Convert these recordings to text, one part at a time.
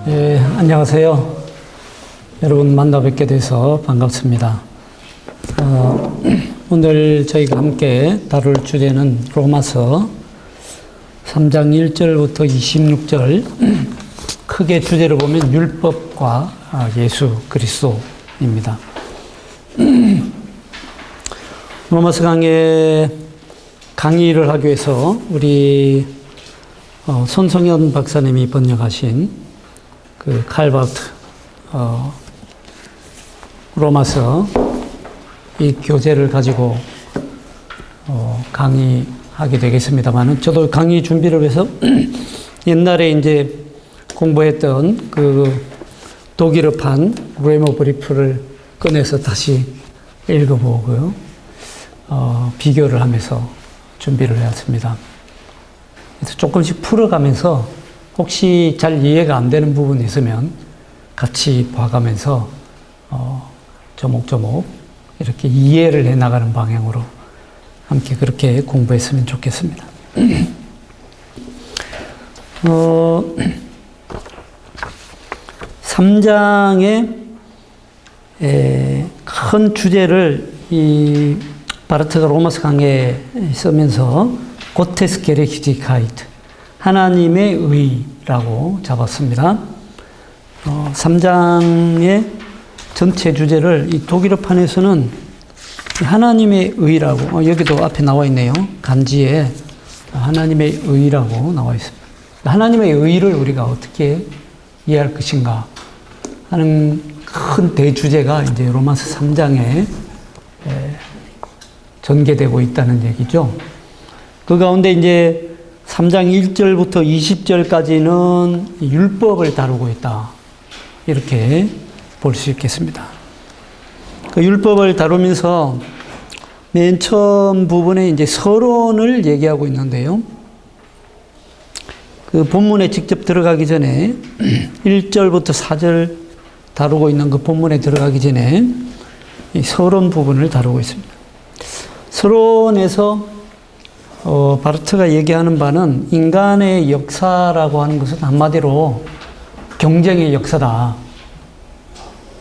안녕하세요. 여러분 만나 뵙게 돼서 반갑습니다. 오늘 저희가 함께 다룰 주제는 로마서 3장 1절부터 26절, 크게 주제를 보면 율법과 예수 그리스도입니다. 로마서 강의를 하기 위해서 우리 손성현 박사님이 번역하신 그 칼바우트 로마서 이 교재를 가지고 강의하게 되겠습니다만은, 저도 강의 준비를 위해서 옛날에 이제 공부했던 그 독일어판 그래머 브리프를 꺼내서 다시 읽어보고요, 비교를 하면서 준비를 해왔습니다. 그래서 조금씩 풀어가면서 혹시 잘 이해가 안 되는 부분이 있으면 같이 봐가면서 조목조목 이렇게 이해를 해나가는 방향으로 함께 그렇게 공부했으면 좋겠습니다. 3장의 큰 주제를 이 바르트가 로마서 강의에 쓰면서 고테스 게레히지카이트, 하나님의 의라고 잡았습니다. 3장의 전체 주제를 이 독일어판에서는 하나님의 의라고, 여기도 앞에 나와 있네요. 간지에 하나님의 의라고 나와 있습니다. 하나님의 의를 우리가 어떻게 이해할 것인가 하는 큰 대주제가 이제 로마서 3장에 전개되고 있다는 얘기죠. 그 가운데 이제 3장 1절부터 20절까지는 율법을 다루고 있다, 이렇게 볼 수 있겠습니다. 그 율법을 다루면서 맨 처음 부분에 이제 서론을 얘기하고 있는데요. 그 본문에 직접 들어가기 전에 1절부터 4절 다루고 있는 그 본문에 들어가기 전에 이 서론 부분을 다루고 있습니다. 서론에서 바르트가 얘기하는 바는 인간의 역사라고 하는 것은 한마디로 경쟁의 역사다.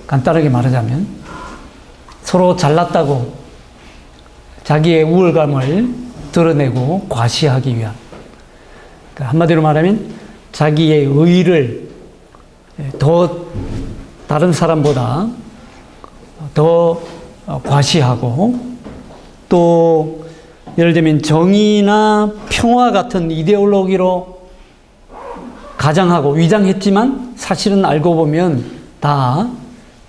간단하게 말하자면 서로 잘났다고 자기의 우월감을 드러내고 과시하기 위한, 그러니까 한마디로 말하면 자기의 의를 더 다른 사람보다 더 과시하고, 또 예를 들면 정의나 평화 같은 이데올로기로 가장하고 위장했지만 사실은 알고 보면 다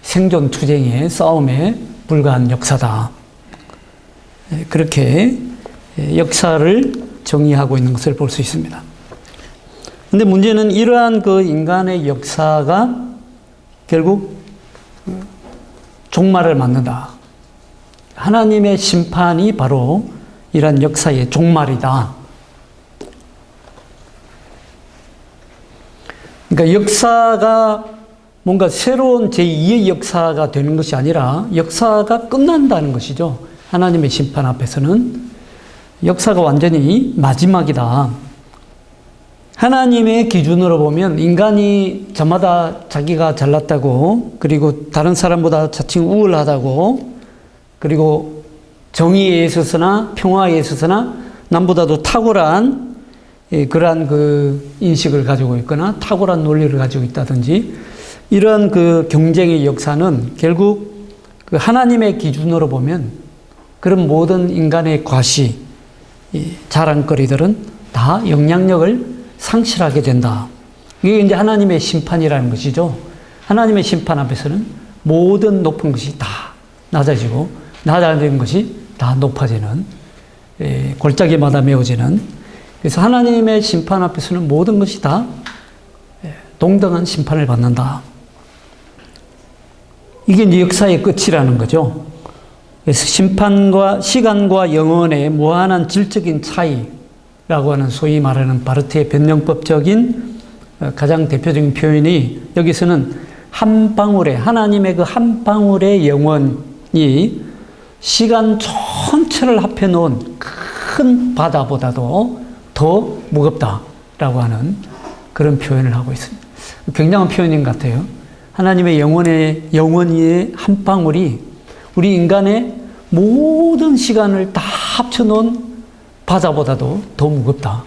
생존 투쟁의 싸움에 불과한 역사다. 그렇게 역사를 정의하고 있는 것을 볼 수 있습니다. 근데 문제는 이러한 그 인간의 역사가 결국 종말을 맞는다. 하나님의 심판이 바로 이러한 역사의 종말이다. 그러니까 역사가 뭔가 새로운 제2의 역사가 되는 것이 아니라 역사가 끝난다는 것이죠. 하나님의 심판 앞에서는 역사가 완전히 마지막이다. 하나님의 기준으로 보면 인간이 저마다 자기가 잘났다고, 그리고 다른 사람보다 자칭 우월하다고, 그리고 정의에 있어서나 평화에 있어서나 남보다도 탁월한 그러한 그 인식을 가지고 있거나 탁월한 논리를 가지고 있다든지, 이러한 그 경쟁의 역사는 결국 그 하나님의 기준으로 보면 그런 모든 인간의 과시, 자랑거리들은 다 영향력을 상실하게 된다. 이게 이제 하나님의 심판이라는 것이죠. 하나님의 심판 앞에서는 모든 높은 것이 다 낮아지고 낮아진 것이 다 높아지는, 골짜기마다 메워지는, 그래서 하나님의 심판 앞에서는 모든 것이 다 동등한 심판을 받는다. 이게 이제 역사의 끝이라는 거죠. 그래서 심판과 시간과 영혼의 무한한 질적인 차이라고 하는 소위 말하는 바르트의 변형법적인 가장 대표적인 표현이, 여기서는 한 방울의, 하나님의 그 한 방울의 영혼이 시간 전체를 합해 놓은 큰 바다보다도 더 무겁다라고 하는 그런 표현을 하고 있습니다. 굉장한 표현인 것 같아요. 하나님의 영원의 한 방울이 우리 인간의 모든 시간을 다 합쳐놓은 바다보다도 더 무겁다.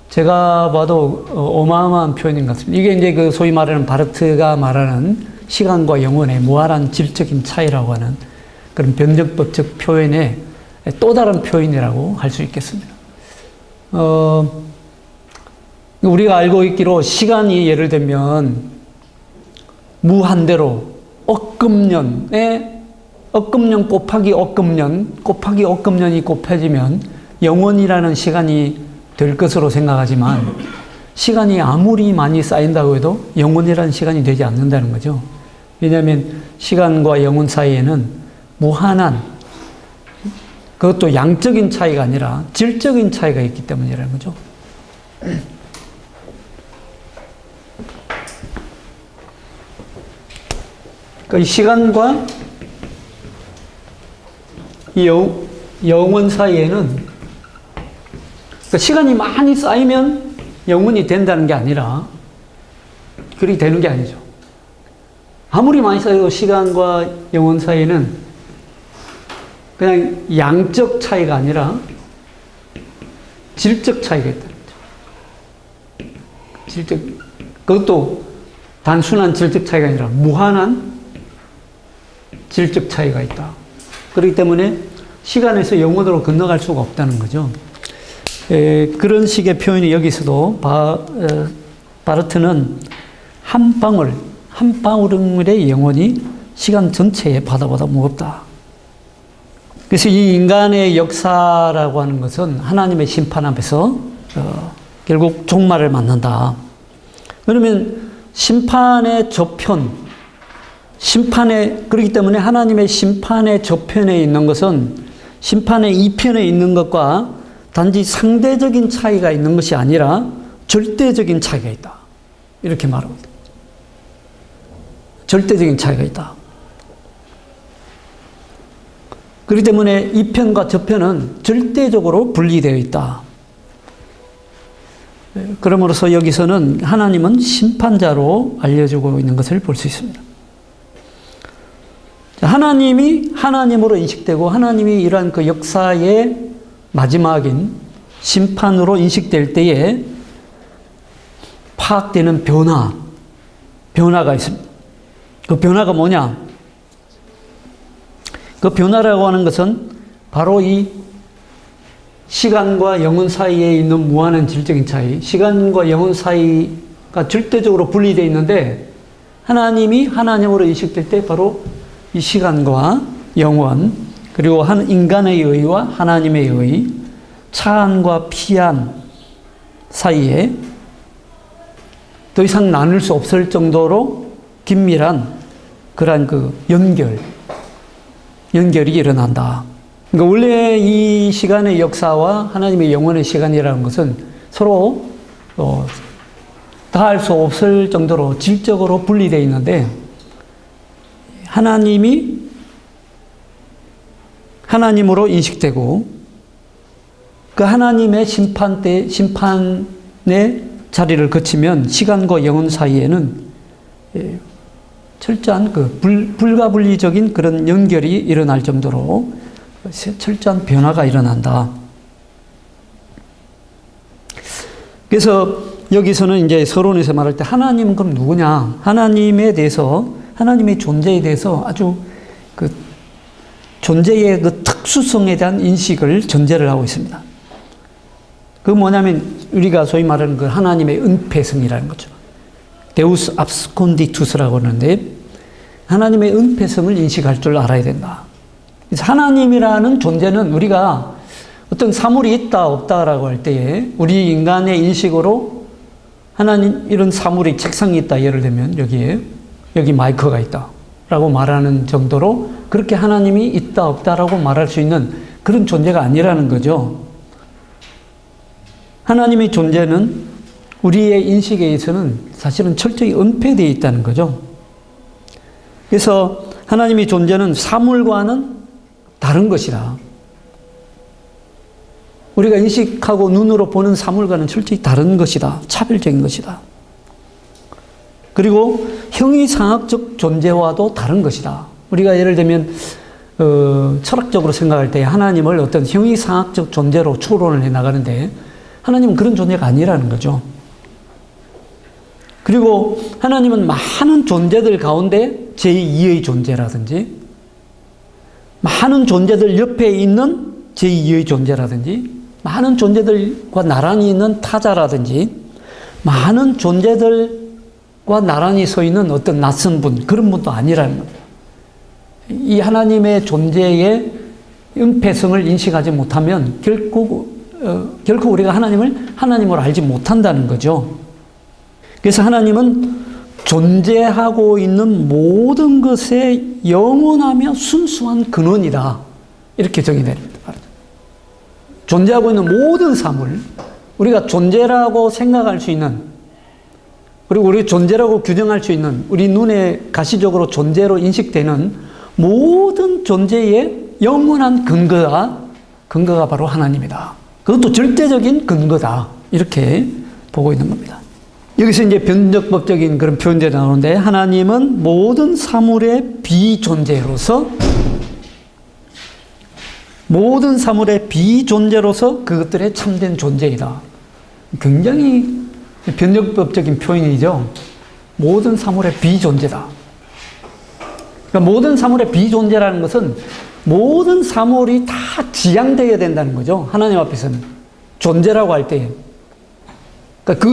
제가 봐도 어마어마한 표현인 것 같습니다. 이게 이제 그 소위 말하는 바르트가 말하는 시간과 영혼의 무한한 질적인 차이라고 하는 그런 변증법적 표현의 또 다른 표현이라고 할 수 있겠습니다. 우리가 알고 있기로 시간이 예를 들면 무한대로 억금년 곱하기 억금년이 곱해지면 영원이라는 시간이 될 것으로 생각하지만 시간이 아무리 많이 쌓인다고 해도 영원이라는 시간이 되지 않는다는 거죠. 왜냐하면 시간과 영혼 사이에는 무한한, 그것도 양적인 차이가 아니라 질적인 차이가 있기 때문이라는 거죠. 이 시간과 이 영혼 사이에는 시간이 많이 쌓이면 영혼이 된다는 게 아니라 그렇게 되는 게 아니죠. 아무리 많이 쌓여도 시간과 영혼 사이에는 그냥 양적 차이가 아니라 질적 차이가 있다는 거죠. 그것도 단순한 질적 차이가 아니라 무한한 질적 차이가 있다. 그렇기 때문에 시간에서 영혼으로 건너갈 수가 없다는 거죠. 그런 식의 표현이 여기서도 바르트는 한 방울의 영혼이 시간 전체의 바다보다 무겁다. 그래서 이 인간의 역사라고 하는 것은 하나님의 심판 앞에서 결국 종말을 맞는다. 그러면 심판의 저편, 그렇기 때문에 하나님의 심판의 저편에 있는 것은 심판의 이편에 있는 것과 단지 상대적인 차이가 있는 것이 아니라 절대적인 차이가 있다. 이렇게 말합니다. 절대적인 차이가 있다. 그렇기 때문에 이편과 저편은 절대적으로 분리되어 있다. 그러므로서 여기서는 하나님은 심판자로 알려주고 있는 것을 볼 수 있습니다. 하나님이 하나님으로 인식되고 하나님이 이러한 그 역사의 마지막인 심판으로 인식될 때에 파악되는 변화가 있습니다. 그 변화가 뭐냐? 그 변화라고 하는 것은 바로 이 시간과 영혼 사이에 있는 무한한 질적인 차이, 시간과 영혼 사이가 절대적으로 분리되어 있는데 하나님이 하나님으로 인식될 때 바로 이 시간과 영원, 그리고 한 인간의 의와 하나님의 의, 차안과 피안 사이에 더 이상 나눌 수 없을 정도로 긴밀한 그러한 그 연결이 일어난다. 그러니까 원래 이 시간의 역사와 하나님의 영원의 시간이라는 것은 서로 다할 수 없을 정도로 질적으로 분리되어 있는데 하나님이 하나님으로 인식되고 그 하나님의 심판의 자리를 거치면 시간과 영혼 사이에는 철저한 그 불가분리적인 그런 연결이 일어날 정도로 철저한 변화가 일어난다. 그래서 여기서는 이제 서론에서 말할 때 하나님은 그럼 누구냐? 하나님의 존재에 대해서 아주 그 존재의 그 특수성에 대한 인식을 전제를 하고 있습니다. 그 뭐냐면 우리가 소위 말하는 그 하나님의 은폐성이라는 거죠. 데우스 압스콘디투스라고 하는데 하나님의 은폐성을 인식할 줄 알아야 된다. 그래서 하나님이라는 존재는 우리가 어떤 사물이 있다 없다라고 할 때에 우리 인간의 인식으로 하나님 이런 사물이 책상이 있다 예를 들면 여기 마이크가 있다 라고 말하는 정도로 그렇게 하나님이 있다 없다라고 말할 수 있는 그런 존재가 아니라는 거죠. 하나님의 존재는 우리의 인식에 의해서는 사실은 철저히 은폐되어 있다는 거죠. 그래서 하나님의 존재는 사물과는 다른 것이다. 우리가 인식하고 눈으로 보는 사물과는 철저히 다른 것이다. 차별적인 것이다. 그리고 형이상학적 존재와도 다른 것이다. 우리가 예를 들면 철학적으로 생각할 때 하나님을 어떤 형이상학적 존재로 추론을 해나가는데 하나님은 그런 존재가 아니라는 거죠. 그리고 하나님은 많은 존재들 가운데 제2의 존재라든지 많은 존재들 옆에 있는 제2의 존재라든지 많은 존재들과 나란히 있는 타자라든지 많은 존재들과 나란히 서 있는 어떤 낯선 분, 그런 분도 아니라는 겁니다. 이 하나님의 존재의 은폐성을 인식하지 못하면 결코 우리가 하나님을 하나님으로 알지 못한다는 거죠. 그래서 하나님은 존재하고 있는 모든 것의 영원하며 순수한 근원이다. 이렇게 정의됩니다. 존재하고 있는 모든 사물, 우리가 존재라고 생각할 수 있는, 그리고 우리 존재라고 규정할 수 있는, 우리 눈에 가시적으로 존재로 인식되는 모든 존재의 영원한 근거가 바로 하나님이다. 그것도 절대적인 근거다. 이렇게 보고 있는 겁니다. 여기서 이제 변적법적인 그런 표현들이 나오는데, 하나님은 모든 사물의 비존재로서 그것들의 참된 존재이다. 굉장히 변적법적인 표현이죠. 모든 사물의 비존재다. 그러니까 모든 사물의 비존재라는 것은 모든 사물이 다 지양되어야 된다는 거죠. 하나님 앞에서는. 존재라고 할 때. 그러니까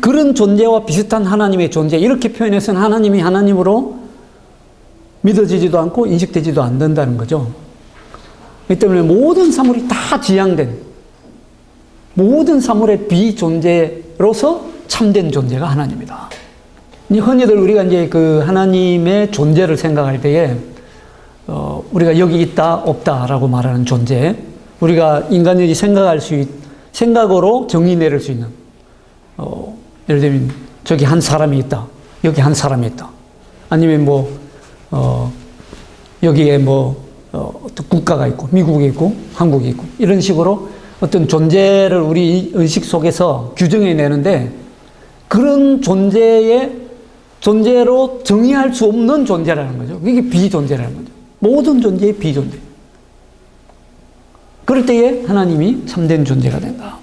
그런 존재와 비슷한 하나님의 존재, 이렇게 표현해서는 하나님이 하나님으로 믿어지지도 않고 인식되지도 않는다는 거죠. 그렇기 때문에 모든 사물이 다 지양된, 모든 사물의 비존재로서 참된 존재가 하나님이다. 흔히들 우리가 이제 그 하나님의 존재를 생각할 때에, 우리가 여기 있다, 없다라고 말하는 존재, 우리가 인간이 생각으로 정의 내릴 수 있는, 예를 들면, 저기 한 사람이 있다, 여기 한 사람이 있다. 아니면 여기에 어떤 국가가 있고, 미국이 있고, 한국이 있고, 이런 식으로 어떤 존재를 우리 의식 속에서 규정해 내는데, 그런 존재로 정의할 수 없는 존재라는 거죠. 이게 비존재라는 거죠. 모든 존재의 비존재. 그럴 때에 하나님이 참된 존재가 된다.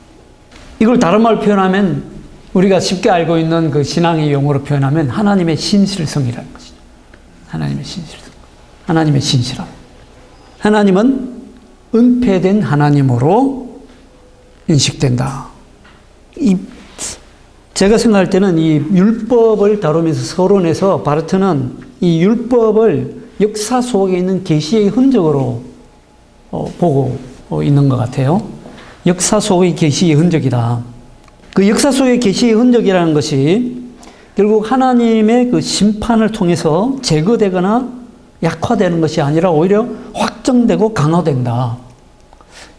이걸 다른 말로 표현하면, 우리가 쉽게 알고 있는 그 신앙의 용어로 표현하면 하나님의 신실성이라는 것이죠. 하나님의 신실성. 하나님의 신실함. 하나님은 은폐된 하나님으로 인식된다. 제가 생각할 때는 이 율법을 다루면서 서론에서 바르트는 이 율법을 역사 속에 있는 계시의 흔적으로 보고 있는 것 같아요. 역사 속의 계시의 흔적이다. 그 역사 속의 계시의 흔적이라는 것이 결국 하나님의 그 심판을 통해서 제거되거나 약화되는 것이 아니라 오히려 확정되고 강화된다.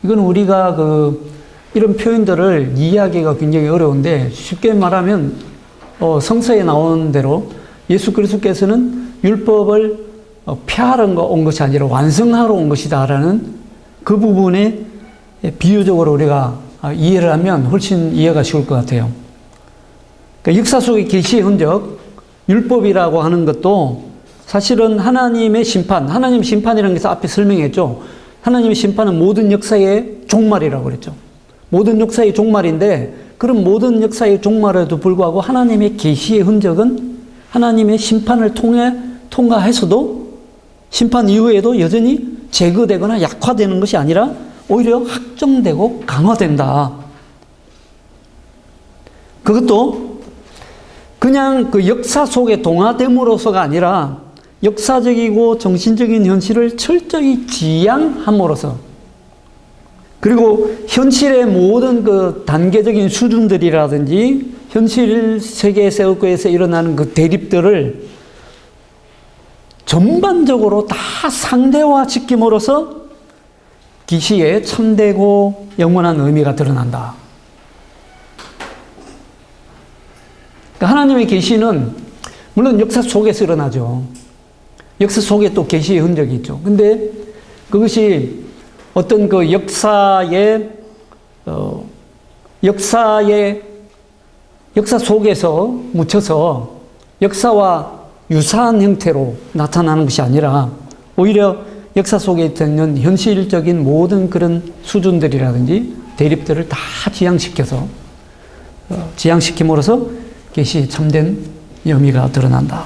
이건 우리가 이런 표현들을 이해하기가 굉장히 어려운데, 쉽게 말하면 성서에 나오는 대로 예수 그리스도께서는 율법을 폐하러 온 것이 아니라 완성하러 온 것이다라는 그 부분에 비유적으로 우리가 이해를 하면 훨씬 이해가 쉬울 것 같아요. 그러니까 역사 속의 계시의 흔적, 율법이라고 하는 것도 사실은 하나님의 심판, 하나님 심판이라는 것을 앞에 설명했죠. 하나님의 심판은 모든 역사의 종말이라고 그랬죠. 모든 역사의 종말인데, 그런 모든 역사의 종말에도 불구하고 하나님의 계시의 흔적은 하나님의 심판을 통과해서도 심판 이후에도 여전히 제거되거나 약화되는 것이 아니라 오히려 확정되고 강화된다. 그것도 그냥 그 역사 속에 동화됨으로서가 아니라 역사적이고 정신적인 현실을 철저히 지향함으로써, 그리고 현실의 모든 그 단계적인 수준들이라든지 현실 세계에서 일어나는 그 대립들을 전반적으로 다 상대화시킴으로써 계시에 참되고 영원한 의미가 드러난다. 그러니까 하나님의 계시는 물론 역사 속에서 일어나죠. 역사 속에 또 계시의 흔적이 있죠. 근데 그것이 어떤 그 역사의 역사 속에서 묻혀서 역사와 유사한 형태로 나타나는 것이 아니라 오히려 역사 속에 있는 현실적인 모든 그런 수준들이라든지 대립들을 다 지향시킴으로써 계시의 참된 의미가 드러난다.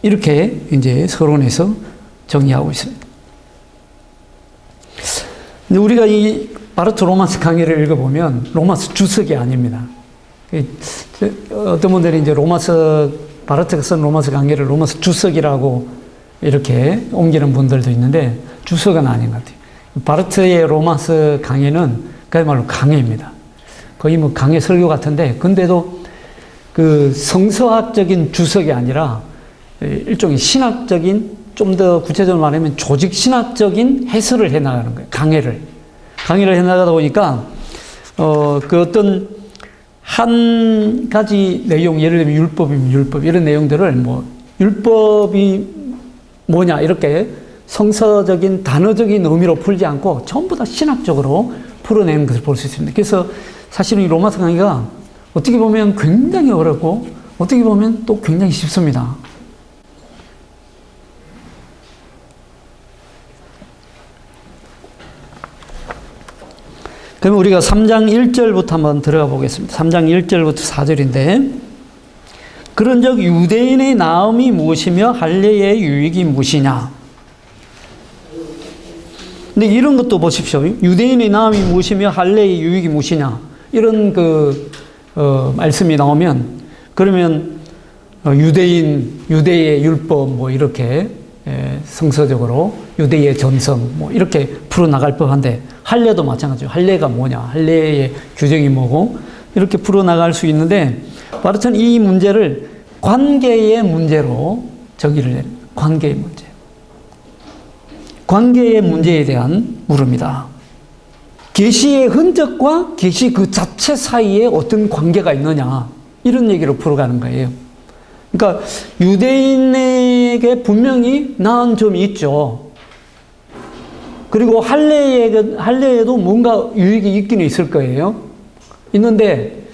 이렇게 이제 서론에서 정의하고 있습니다. 근데 우리가 이 바르트 로마서 강해를 읽어보면 로마서 주석이 아닙니다. 어떤 분들이 이제 바르트가 쓴 로마서 강해를 로마서 주석이라고 이렇게 옮기는 분들도 있는데 주석은 아닌 것 같아요. 바르트의 로마서 강해는 그야말로 강해입니다. 거의 뭐 강해 설교 같은데, 근데도 그 성서학적인 주석이 아니라 일종의 신학적인, 좀 더 구체적으로 말하면 조직 신학적인 해설을 해나가는 거예요. 강해를 해나가다 보니까, 그 어떤 한 가지 내용, 예를 들면 율법이면 율법, 이런 내용들을 뭐, 율법이 뭐냐, 이렇게 성서적인, 단어적인 의미로 풀지 않고 전부 다 신학적으로 풀어내는 것을 볼 수 있습니다. 그래서 사실은 이 로마서 강의가 어떻게 보면 굉장히 어렵고, 어떻게 보면 또 굉장히 쉽습니다. 그러면 우리가 3장 1절부터 한번 들어가 보겠습니다. 3장 1절부터 4절인데, 그런즉 유대인의 나음이 무엇이며 할례의 유익이 무엇이냐. 근데 이런 것도 보십시오. 유대인의 나음이 무엇이며 할례의 유익이 무엇이냐. 이런 말씀이 나오면, 그러면 유대의 율법 뭐 이렇게 성서적으로 유대의 전성 뭐 이렇게 풀어나갈 법한데, 할례도 마찬가지죠. 할례가 뭐냐, 할례의 규정이 뭐고, 이렇게 풀어나갈 수 있는데, 바르트는 이 문제를 관계의 문제로 정의를 내립니다. 관계의 문제에 대한 물음이다. 계시의 흔적과 계시 그 자체 사이에 어떤 관계가 있느냐, 이런 얘기로 풀어가는 거예요. 그러니까 유대인에게 분명히 나은 점이 있죠. 그리고 할례에도 뭔가 유익이 있긴 있을 거예요. 있는데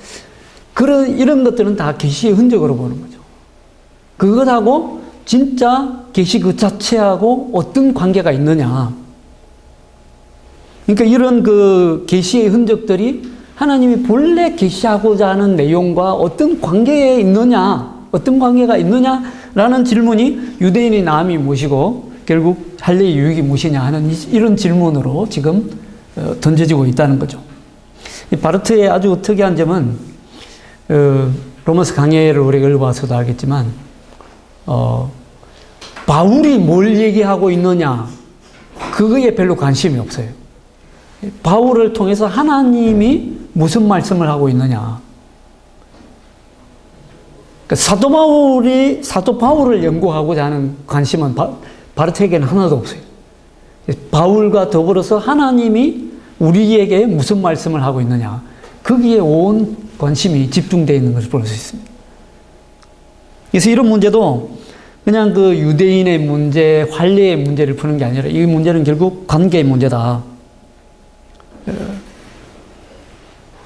이런 것들은 다 계시의 흔적으로 보는 거죠. 그것하고 진짜 계시 그 자체하고 어떤 관계가 있느냐. 그러니까 이런 그 계시의 흔적들이 하나님이 본래 계시하고자 하는 내용과 어떤 관계에 있느냐, 어떤 관계가 있느냐라는 질문이 유대인의 나음이 무엇이고 결국 할례의 유익이 무엇이냐 하는 이런 질문으로 지금 던져지고 있다는 거죠. 바르트의 아주 특이한 점은 로마서 강해를 우리가 읽어봐서도 알겠지만 바울이 뭘 얘기하고 있느냐 그거에 별로 관심이 없어요. 바울을 통해서 하나님이 무슨 말씀을 하고 있느냐. 그러니까 사도 바울을 연구하고자 하는 관심은 바르트에게는 하나도 없어요. 바울과 더불어서 하나님이 우리에게 무슨 말씀을 하고 있느냐. 거기에 온 관심이 집중되어 있는 것을 볼 수 있습니다. 그래서 이런 문제도 그냥 그 유대인의 문제, 할례의 문제를 푸는 게 아니라 이 문제는 결국 관계의 문제다.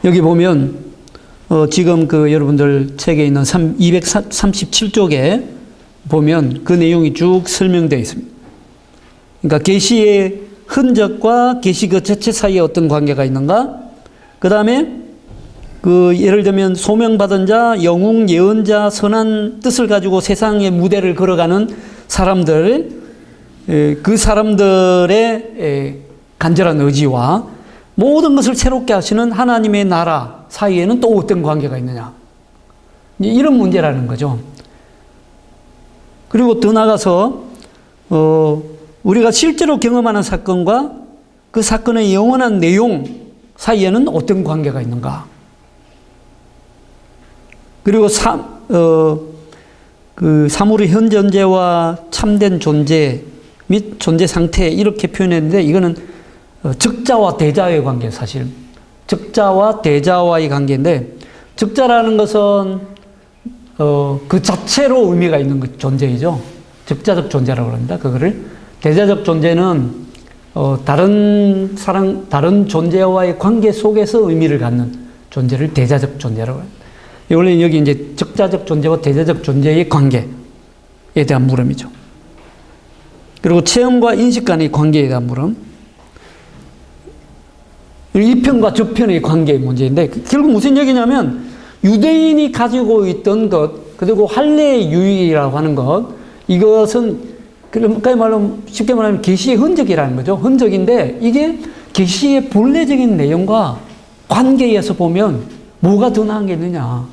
여기 보면 지금 그 여러분들 책에 있는 237쪽에 보면 그 내용이 쭉 설명되어 있습니다. 그러니까 계시의 흔적과 계시 그 자체 사이에 어떤 관계가 있는가? 그 다음에 그 예를 들면 소명받은 자, 영웅, 예언자, 선한 뜻을 가지고 세상의 무대를 걸어가는 사람들, 그 사람들의 간절한 의지와 모든 것을 새롭게 하시는 하나님의 나라 사이에는 또 어떤 관계가 있느냐. 이런 문제라는 거죠. 그리고 더 나아가서 우리가 실제로 경험하는 사건과 그 사건의 영원한 내용 사이에는 어떤 관계가 있는가. 그리고 그 사물의 현 존재와 참된 존재 및 존재 상태 이렇게 표현했는데 이거는 적자와 대자의 관계 사실. 적자와 대자와의 관계인데 적자라는 것은 그 자체로 의미가 있는 존재이죠. 적자적 존재라고 합니다. 그거를. 대자적 존재는 다른 존재와의 관계 속에서 의미를 갖는 존재를 대자적 존재라고 합니다. 원래 여기 이제 적자적 존재와 대자적 존재의 관계에 대한 물음이죠. 그리고 체험과 인식 간의 관계에 대한 물음. 이편과 저편의 관계의 문제인데, 결국 무슨 얘기냐면, 유대인이 가지고 있던 것, 그리고 할례의 유익이라고 하는 것, 이것은, 그러니까 쉽게 말하면 계시의 흔적이라는 거죠. 흔적인데, 이게 계시의 본래적인 내용과 관계에서 보면, 뭐가 더 나은 게 있느냐,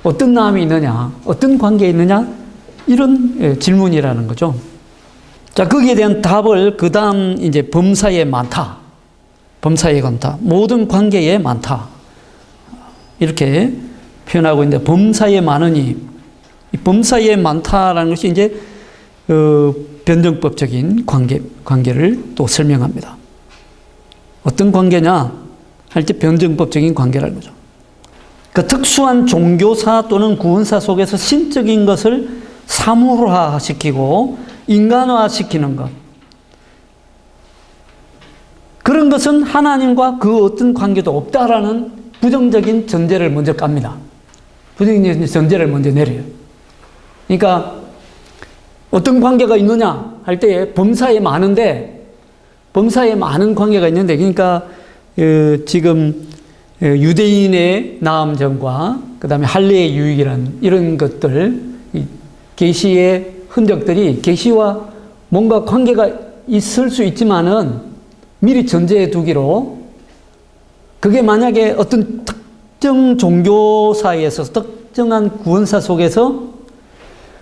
어떤 나음이 있느냐, 어떤 관계에 있느냐, 이런 질문이라는 거죠. 자, 거기에 대한 답을 그 다음 이제 범사에 많다. 범사에 많다. 모든 관계에 많다. 이렇게 표현하고 있는데, 범사에 많으니, 이 범사에 많다라는 것이 이제, 변정법적인 관계를 또 설명합니다. 어떤 관계냐? 할 때 변정법적인 관계라는 거죠. 그 특수한 종교사 또는 구원사 속에서 신적인 것을 사물화시키고 인간화시키는 것. 그런 것은 하나님과 그 어떤 관계도 없다라는 부정적인 전제를 먼저 깝니다. 부정적인 전제를 먼저 내려요. 그러니까 어떤 관계가 있느냐 할 때에 범사에 많은데, 범사에 많은 관계가 있는데, 그러니까 지금 유대인의 나음점과 그 다음에 할례의 유익이라는 이런 것들, 계시의 흔적들이 계시와 뭔가 관계가 있을 수 있지만은 미리 전제해 두기로, 그게 만약에 어떤 특정 종교 사이에서, 특정한 구원사 속에서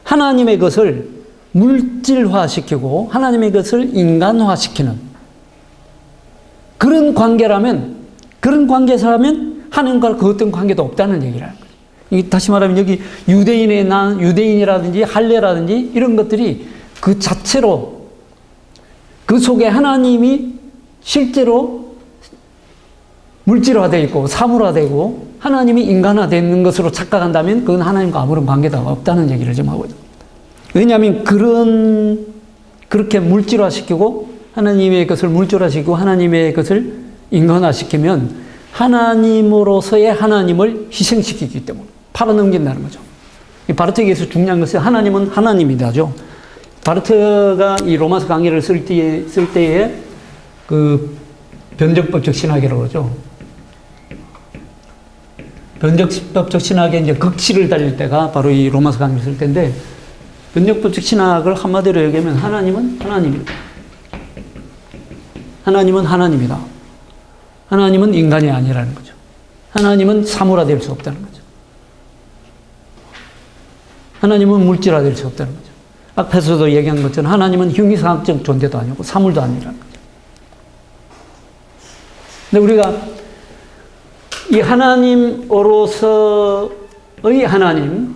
하나님의 것을 물질화시키고 하나님의 것을 인간화시키는 그런 관계라면, 그런 관계사라면 하나님과 그 어떤 관계도 없다는 얘기라는 거죠. 다시 말하면 여기 유대인이라든지 할례라든지 이런 것들이 그 자체로 그 속에 하나님이 실제로 물질화되어 있고 사물화되고 하나님이 인간화되는 것으로 착각한다면 그건 하나님과 아무런 관계가 없다는 얘기를 좀 하고 있습니다. 왜냐하면 그렇게 물질화시키고 하나님의 것을 물질화시키고 하나님의 것을 인간화시키면 하나님으로서의 하나님을 희생시키기 때문에 팔아넘긴다는 거죠. 바르트에게서 중요한 것은 하나님은 하나님이다죠. 바르트가 이 로마서 강의를 쓸 때에 그 변정법적 신학이라고 그러죠. 변정법적 신학의 이제 극치를 달릴 때가 바로 이 로마서 강의를 쓸 때인데, 변정법적 신학을 한마디로 얘기하면 하나님은 하나님이다. 하나님은 하나님이다. 하나님은 인간이 아니라는 거죠. 하나님은 사물화될 수 없다는 거죠. 하나님은 물질화될 수 없다는 거죠. 앞에서도 얘기한 것처럼 하나님은 형이상학적 존재도 아니고 사물도 아니라는 거죠. 근데 우리가 이 하나님으로서의 하나님,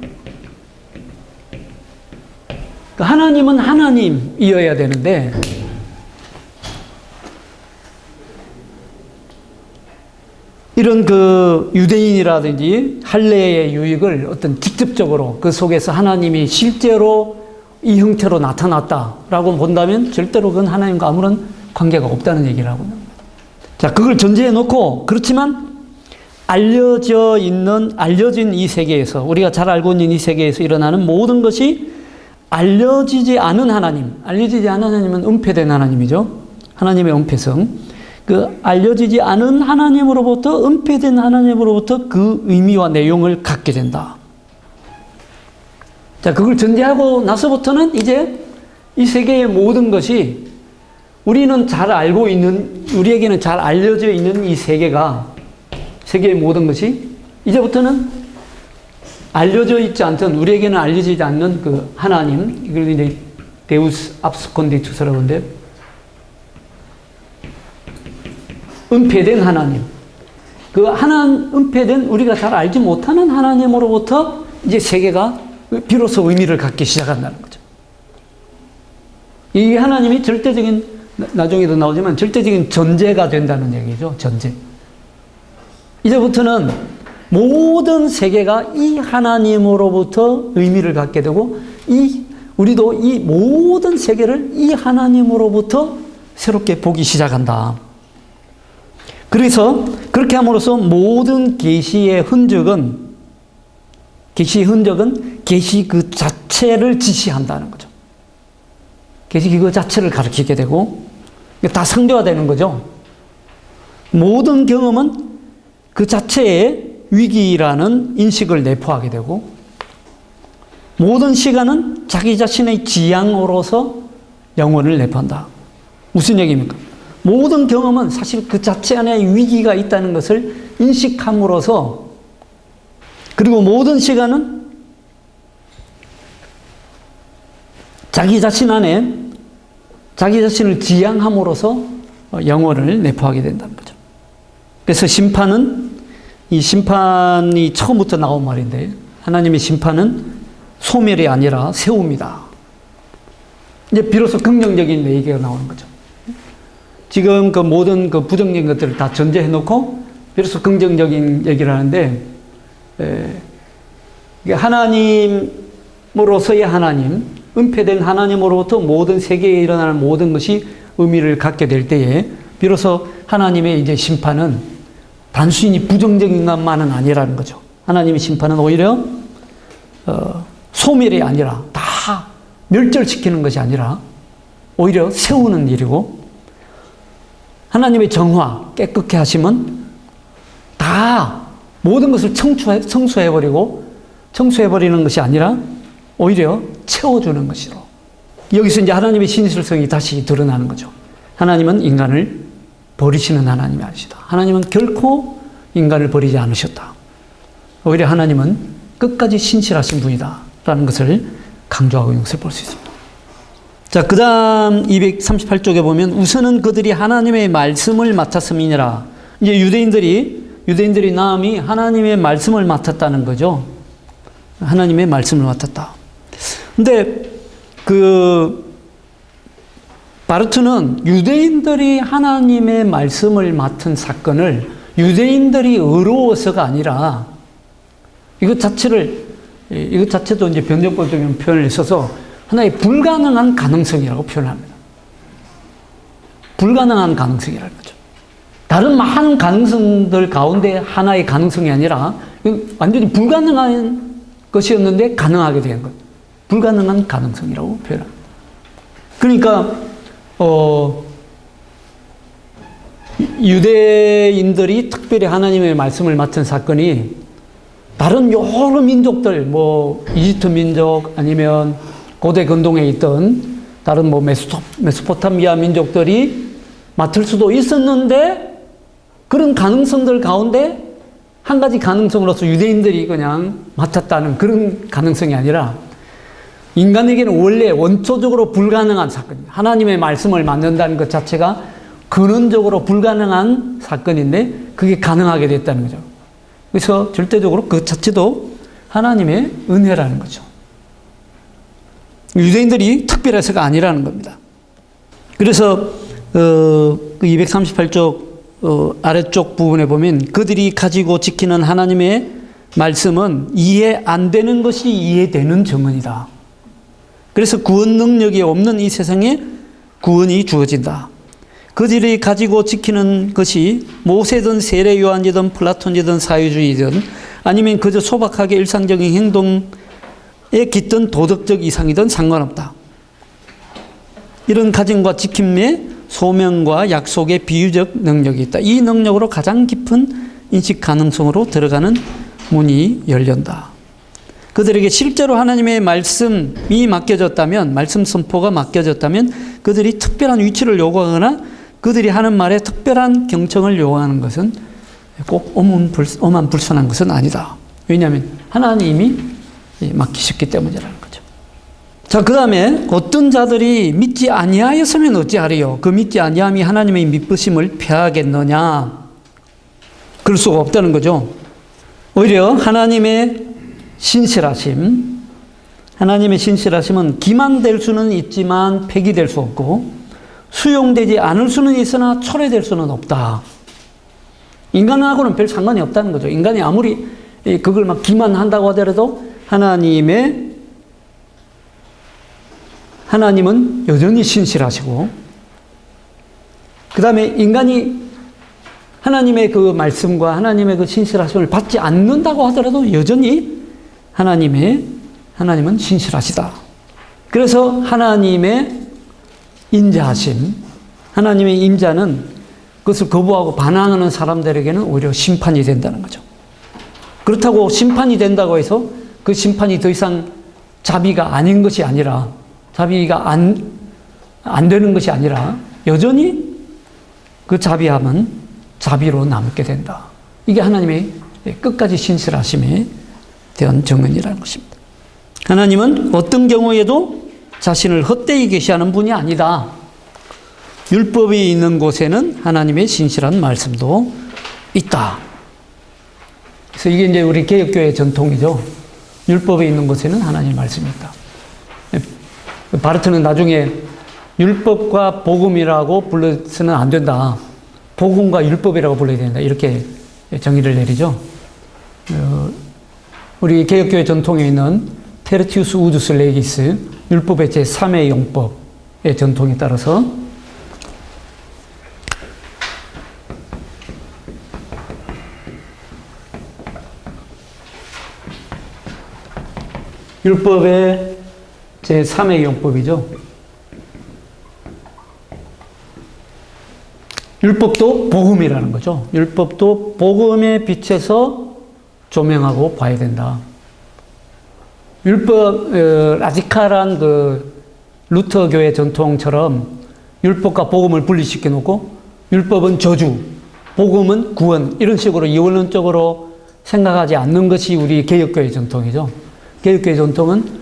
하나님은 하나님이어야 되는데, 이런 그 유대인이라든지 할례의 유익을 어떤 직접적으로 그 속에서 하나님이 실제로 이 형태로 나타났다라고 본다면 절대로 그건 하나님과 아무런 관계가 없다는 얘기를 하고 있는 겁니다. 자, 그걸 전제해 놓고, 그렇지만 알려진 이 세계에서, 우리가 잘 알고 있는 이 세계에서 일어나는 모든 것이 알려지지 않은 하나님은 은폐된 하나님이죠. 하나님의 은폐성. 그 알려지지 않은 하나님으로부터, 은폐된 하나님으로부터 그 의미와 내용을 갖게 된다. 자, 그걸 전제하고 나서부터는 이제 이 세계의 모든 것이 우리는 잘 알고 있는, 우리에게는 잘 알려져 있는 이 세계의 모든 것이 이제부터는 알려져 있지 않던, 우리에게는 알려지지 않는 그 하나님, 이걸 이제 데우스 압스콘디투스라고 하는데, 은폐된 하나님, 그 은폐된 우리가 잘 알지 못하는 하나님으로부터 이제 세계가 비로소 의미를 갖기 시작한다는 거죠. 이 하나님이 절대적인, 나중에도 나오지만 절대적인 전제가 된다는 얘기죠. 전제. 이제부터는 모든 세계가 이 하나님으로부터 의미를 갖게 되고, 우리도 이 모든 세계를 이 하나님으로부터 새롭게 보기 시작한다. 그래서 그렇게 함으로써 모든 계시의 흔적은 계시 그 자체를 지시한다는 거죠. 계시 그 자체를 가리키게 되고 다 상대화되는 거죠. 모든 경험은 그 자체의 위기라는 인식을 내포하게 되고 모든 시간은 자기 자신의 지향으로서 영혼을 내포한다. 무슨 얘기입니까? 모든 경험은 사실 그 자체 안에 위기가 있다는 것을 인식함으로써 그리고 모든 시간은 자기 자신 안에 자기 자신을 지향함으로써 영혼을 내포하게 된다는 거죠. 그래서 이 심판이 처음부터 나온 말인데 하나님의 심판은 소멸이 아니라 세움이다. 이제 비로소 긍정적인 얘기가 나오는 거죠. 지금 그 모든 그 부정적인 것들을 다 전제해 놓고 비로소 긍정적인 얘기를 하는데 하나님으로서의 하나님, 은폐된 하나님으로부터 모든 세계에 일어나는 모든 것이 의미를 갖게 될 때에 비로소 하나님의 이제 심판은 단순히 부정적인 것만은 아니라는 거죠. 하나님의 심판은 오히려 소멸이 아니라 다 멸절시키는 것이 아니라 오히려 세우는 일이고 하나님의 정화, 깨끗게 하심은 다 모든 것을 청소해버리는 것이 아니라 오히려 채워주는 것이로. 여기서 이제 하나님의 신실성이 다시 드러나는 거죠. 하나님은 인간을 버리시는 하나님이 아니시다. 하나님은 결코 인간을 버리지 않으셨다. 오히려 하나님은 끝까지 신실하신 분이다. 라는 것을 강조하고 있는 것을 볼 수 있습니다. 자, 그 다음 238쪽에 보면 우선은 그들이 하나님의 말씀을 맡았음이니라. 이제 유대인들이 나음이 하나님의 말씀을 맡았다는 거죠. 하나님의 말씀을 맡았다. 근데 바르트는 유대인들이 하나님의 말씀을 맡은 사건을 유대인들이 의로워서가 아니라 이것 자체도 이제 변정법적인 표현을 써서 하나의 불가능한 가능성이라고 표현합니다. 불가능한 가능성이라는 거죠. 다른 많은 가능성들 가운데 하나의 가능성이 아니라 완전히 불가능한 것이었는데 가능하게 된 것. 불가능한 가능성이라고 표현합니다. 그러니까 유대인들이 특별히 하나님의 말씀을 맡은 사건이 다른 여러 민족들, 이집트 민족 아니면 고대 근동에 있던 다른 메소포타미아 민족들이 맡을 수도 있었는데 그런 가능성들 가운데 한 가지 가능성으로서 유대인들이 그냥 맡았다는 그런 가능성이 아니라 인간에게는 원래 원초적으로 불가능한 사건이에요. 하나님의 말씀을 맡는다는 것 자체가 근원적으로 불가능한 사건인데 그게 가능하게 됐다는 거죠. 그래서 절대적으로 그 자체도 하나님의 은혜라는 거죠. 유대인들이 특별해서가 아니라는 겁니다. 그래서 그 238쪽 아래쪽 부분에 보면 그들이 가지고 지키는 하나님의 말씀은 이해 안 되는 것이 이해되는 증언이다. 그래서 구원 능력이 없는 이 세상에 구원이 주어진다. 그들이 가지고 지키는 것이 모세든 세례 요한이든 플라톤이든 사회주의든 아니면 그저 소박하게 일상적인 행동에 깃든 도덕적 이상이든 상관없다. 이런 가짐과 지킴에 소명과 약속의 비유적 능력이 있다. 이 능력으로 가장 깊은 인식 가능성으로 들어가는 문이 열린다. 그들에게 실제로 하나님의 말씀이 맡겨졌다면, 말씀 선포가 맡겨졌다면 그들이 특별한 위치를 요구하거나 그들이 하는 말에 특별한 경청을 요구하는 것은 꼭 어만불순한 것은 아니다. 왜냐하면 하나님이 맡기셨기 때문이라는 거죠. 자, 그 다음에 어떤 자들이 믿지 아니하였으면 어찌하리요? 그 믿지 아니함이 하나님의 믿으심을 폐하겠느냐? 그럴 수가 없다는 거죠. 오히려 하나님의 신실하심은 기만될 수는 있지만 폐기될 수 없고 수용되지 않을 수는 있으나 철회될 수는 없다. 인간하고는 별 상관이 없다는 거죠. 인간이 아무리 그걸 막 기만한다고 하더라도 하나님은 여전히 신실하시고 그 다음에 인간이 하나님의 그 말씀과 하나님의 그 신실하심을 받지 않는다고 하더라도 여전히 하나님은 신실하시다. 그래서 하나님의 인자하심, 하나님의 인자는 그것을 거부하고 반항하는 사람들에게는 오히려 심판이 된다는 거죠. 그렇다고 심판이 된다고 해서 그 심판이 더 이상 자비가 아닌 것이 아니라, 자비가 안 되는 것이 아니라 여전히 그 자비함은 자비로 남게 된다. 이게 하나님의 끝까지 신실하심에 대한 정언이라는 것입니다. 하나님은 어떤 경우에도 자신을 헛되이 계시하는 분이 아니다. 율법이 있는 곳에는 하나님의 신실한 말씀도 있다. 그래서 이게 이제 우리 개혁교회 전통이죠. 율법이 있는 곳에는 하나님의 말씀이 있다. 바르트는 나중에 율법과 복음이라고 불러서는 안 된다. 복음과 율법이라고 불러야 된다. 이렇게 정의를 내리죠. 우리 개혁교회 전통에 있는 테르티우스 우두스 레기스 율법의 제3의 용법의 전통에 따라서 율법의 제3의 용법이죠. 율법도 복음이라는 거죠. 율법도 복음에 비춰서 조명하고 봐야 된다. 율법, 라디칼한 그 루터 교회 전통처럼 율법과 복음을 분리시켜 놓고 율법은 저주, 복음은 구원, 이런 식으로 이원론적으로 생각하지 않는 것이 우리 개혁교회 전통이죠. 개혁교회 전통은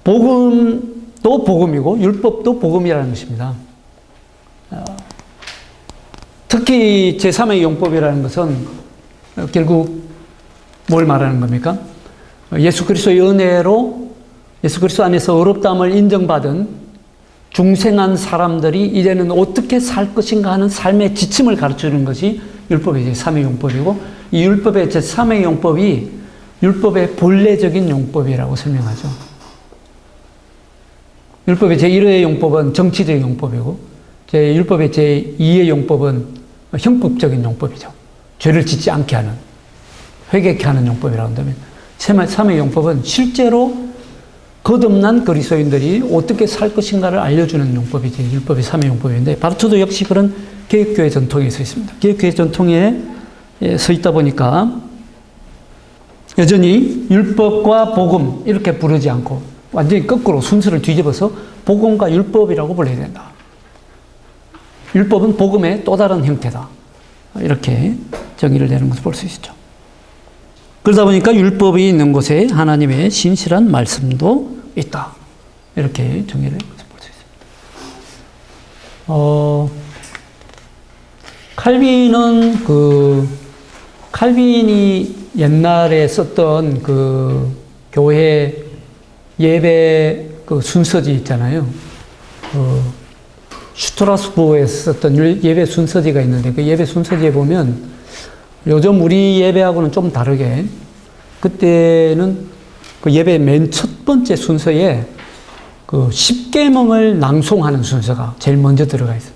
복음도 복음이고 율법도 복음이라는 것입니다. 특히 제3의 용법이라는 것은 결국 뭘 말하는 겁니까? 예수 그리스도의 은혜로 예수 그리스도 안에서 의롭다함을 인정받은 중생한 사람들이 이제는 어떻게 살 것인가 하는 삶의 지침을 가르쳐주는 것이 율법의 제3의 용법이고, 이 율법의 제3의 용법이 율법의 본래적인 용법이라고 설명하죠. 율법의 제1의 용법은 정치적인 용법이고, 율법의 제2의 용법은 형법적인 용법이죠. 죄를 짓지 않게 하는, 회개케 하는 용법이라고 한다면, 제3의 용법은 실제로 거듭난 그리스도인들이 어떻게 살 것인가를 알려주는 용법이 율법의 3의 용법인데, 바르트도 역시 그런 개혁교회 전통에 서 있습니다. 개혁교회 전통에 서 있다 보니까 여전히 율법과 복음 이렇게 부르지 않고 완전히 거꾸로 순서를 뒤집어서 복음과 율법이라고 불러야 된다. 율법은 복음의 또 다른 형태다. 이렇게 정의를 내는 것을 볼 수 있죠. 그러다 보니까 율법이 있는 곳에 하나님의 신실한 말씀도 있다. 이렇게 정의를 내는 것을 볼 수 있습니다. 칼빈이 옛날에 썼던 그 교회 예배 그 순서지 있잖아요. 슈트라스부르에서 썼던 예배 순서지가 있는데, 그 예배 순서지에 보면 요즘 우리 예배하고는 좀 다르게, 그때는 그 예배 맨 첫 번째 순서에 그 10계명을 낭송하는 순서가 제일 먼저 들어가 있어요.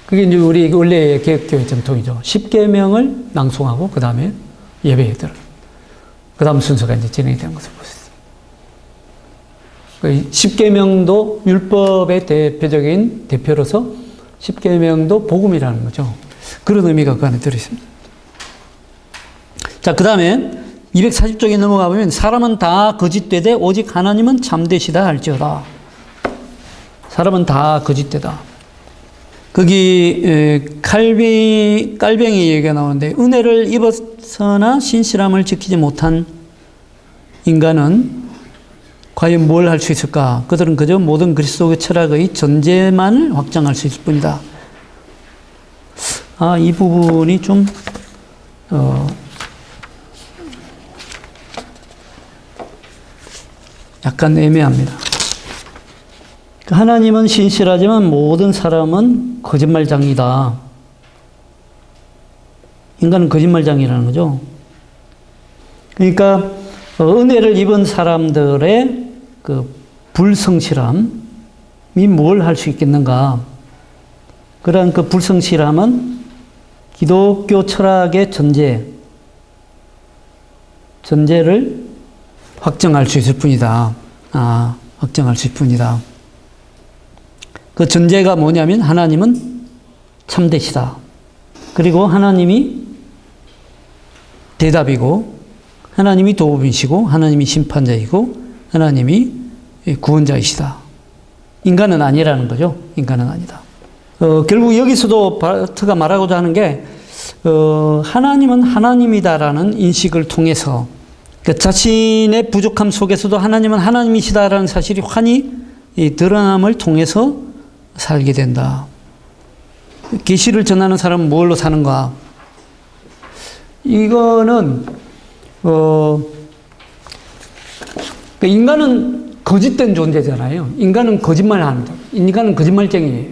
그게 이제 우리 원래의 개혁교회 전통이죠. 10계명을 낭송하고 그 다음에 예배에 들어요. 그 다음 순서가 이제 진행이 되는 것을 볼 수 있어요. 10계명도 율법의 대표적인 대표로서 10계명도 복음이라는 거죠. 그런 의미가 그 안에 들어있습니다. 자, 그 다음에 240쪽에 넘어가 보면 사람은 다 거짓되되 오직 하나님은 참되시다 할지어다. 사람은 다 거짓되다. 거기 깔뱅이 얘기가 나오는데, 은혜를 입었으나 신실함을 지키지 못한 인간은 과연 뭘 할 수 있을까? 그들은 그저 모든 그리스도의 철학의 전제만을 확장할 수 있을 뿐이다. 이 부분이 좀 약간 애매합니다. 하나님은 신실하지만 모든 사람은 거짓말장이다. 인간은 거짓말장이라는 거죠. 그러니까 은혜를 입은 사람들의 그 불성실함, 뭘 할 수 있겠는가? 그러한 그 불성실함은 기독교 철학의 전제를 확정할 수 있을 뿐이다. 확정할 수 있을 뿐이다. 그 전제가 뭐냐면 하나님은 참되시다. 그리고 하나님이 대답이고, 하나님이 도움이시고, 하나님이 심판자이고, 하나님이 구원자이시다. 인간은 아니라는 거죠. 인간은 아니다. 결국 여기서도 바르트가 말하고자 하는 게, 하나님은 하나님이다라는 인식을 통해서, 그 자신의 부족함 속에서도 하나님은 하나님이시다라는 사실이 환히 드러남을 통해서 살게 된다. 계시를 전하는 사람은 뭘로 사는가? 이거는 인간은 거짓된 존재잖아요. 인간은 거짓말하는 존재. 인간은 거짓말쟁이에요.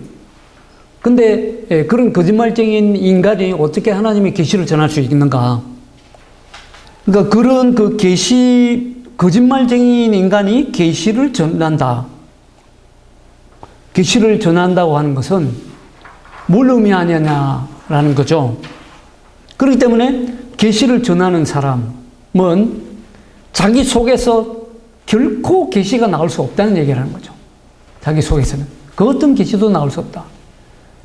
근데 그런 거짓말쟁이인 인간이 어떻게 하나님의 계시를 전할 수 있는가? 그러니까 그런 그 거짓말쟁이인 인간이 계시를 전한다. 계시를 전한다고 하는 것은 뭘 의미하냐라는 거죠. 그렇기 때문에 계시를 전하는 사람은 자기 속에서 결코 계시가 나올 수 없다는 얘기를 하는 거죠. 자기 속에서는 그 어떤 계시도 나올 수 없다.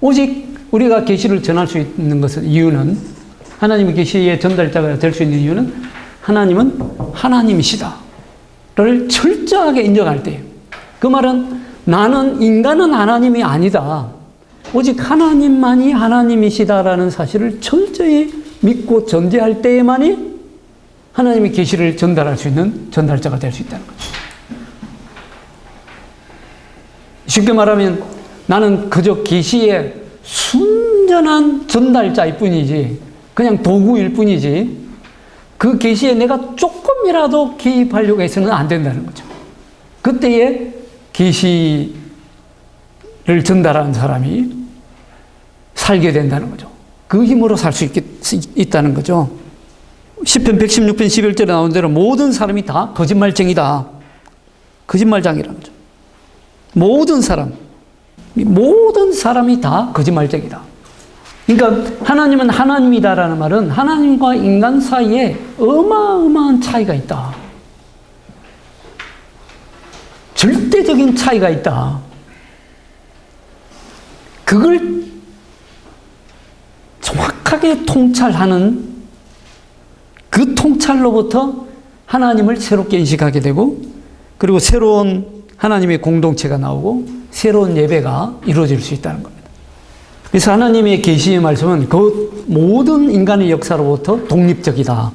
오직 우리가 계시를 전할 수 있는 것은 이유는, 하나님의 계시의 전달자가 될 수 있는 이유는 하나님은 하나님이시다를 철저하게 인정할 때예요. 그 말은 인간은 하나님이 아니다. 오직 하나님만이 하나님이시다라는 사실을 철저히 믿고 전제할 때에만이 하나님의 계시를 전달할 수 있는 전달자가 될 수 있다는 거죠. 쉽게 말하면 나는 그저 계시의 순전한 전달자일 뿐이지, 그냥 도구일 뿐이지, 그 계시에 내가 조금이라도 개입하려고 해서는 안 된다는 거죠. 그때에 계시를 전달하는 사람이 살게 된다는 거죠. 그 힘으로 살 수 있다는 거죠. 시편 116편 11절에 나온 대로 모든 사람이 다 거짓말쟁이다. 거짓말장이라는 거죠. 모든 사람이 다 거짓말쟁이다. 그러니까 하나님은 하나님이다라는 말은 하나님과 인간 사이에 어마어마한 차이가 있다. 절대적인 차이가 있다. 그걸 정확하게 통찰하는 그 통찰로부터 하나님을 새롭게 인식하게 되고, 그리고 새로운 하나님의 공동체가 나오고 새로운 예배가 이루어질 수 있다는 겁니다. 그래서 하나님의 계시의 말씀은 그 모든 인간의 역사로부터 독립적이다.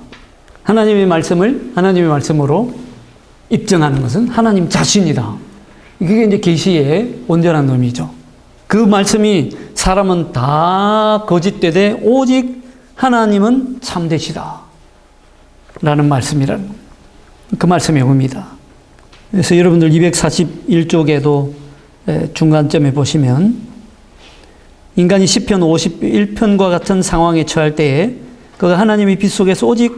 하나님의 말씀을 하나님의 말씀으로 입증하는 것은 하나님 자신이다. 그게 이제 계시의 온전한 의미죠. 그 말씀이 사람은 다 거짓되되 오직 하나님은 참되시다 라는 말씀이라는 그 말씀의 의미다. 그래서 여러분들 241쪽에도 중간점에 보시면 인간이 시편 51편과 같은 상황에 처할 때에 그가 하나님의 빛 속에서 오직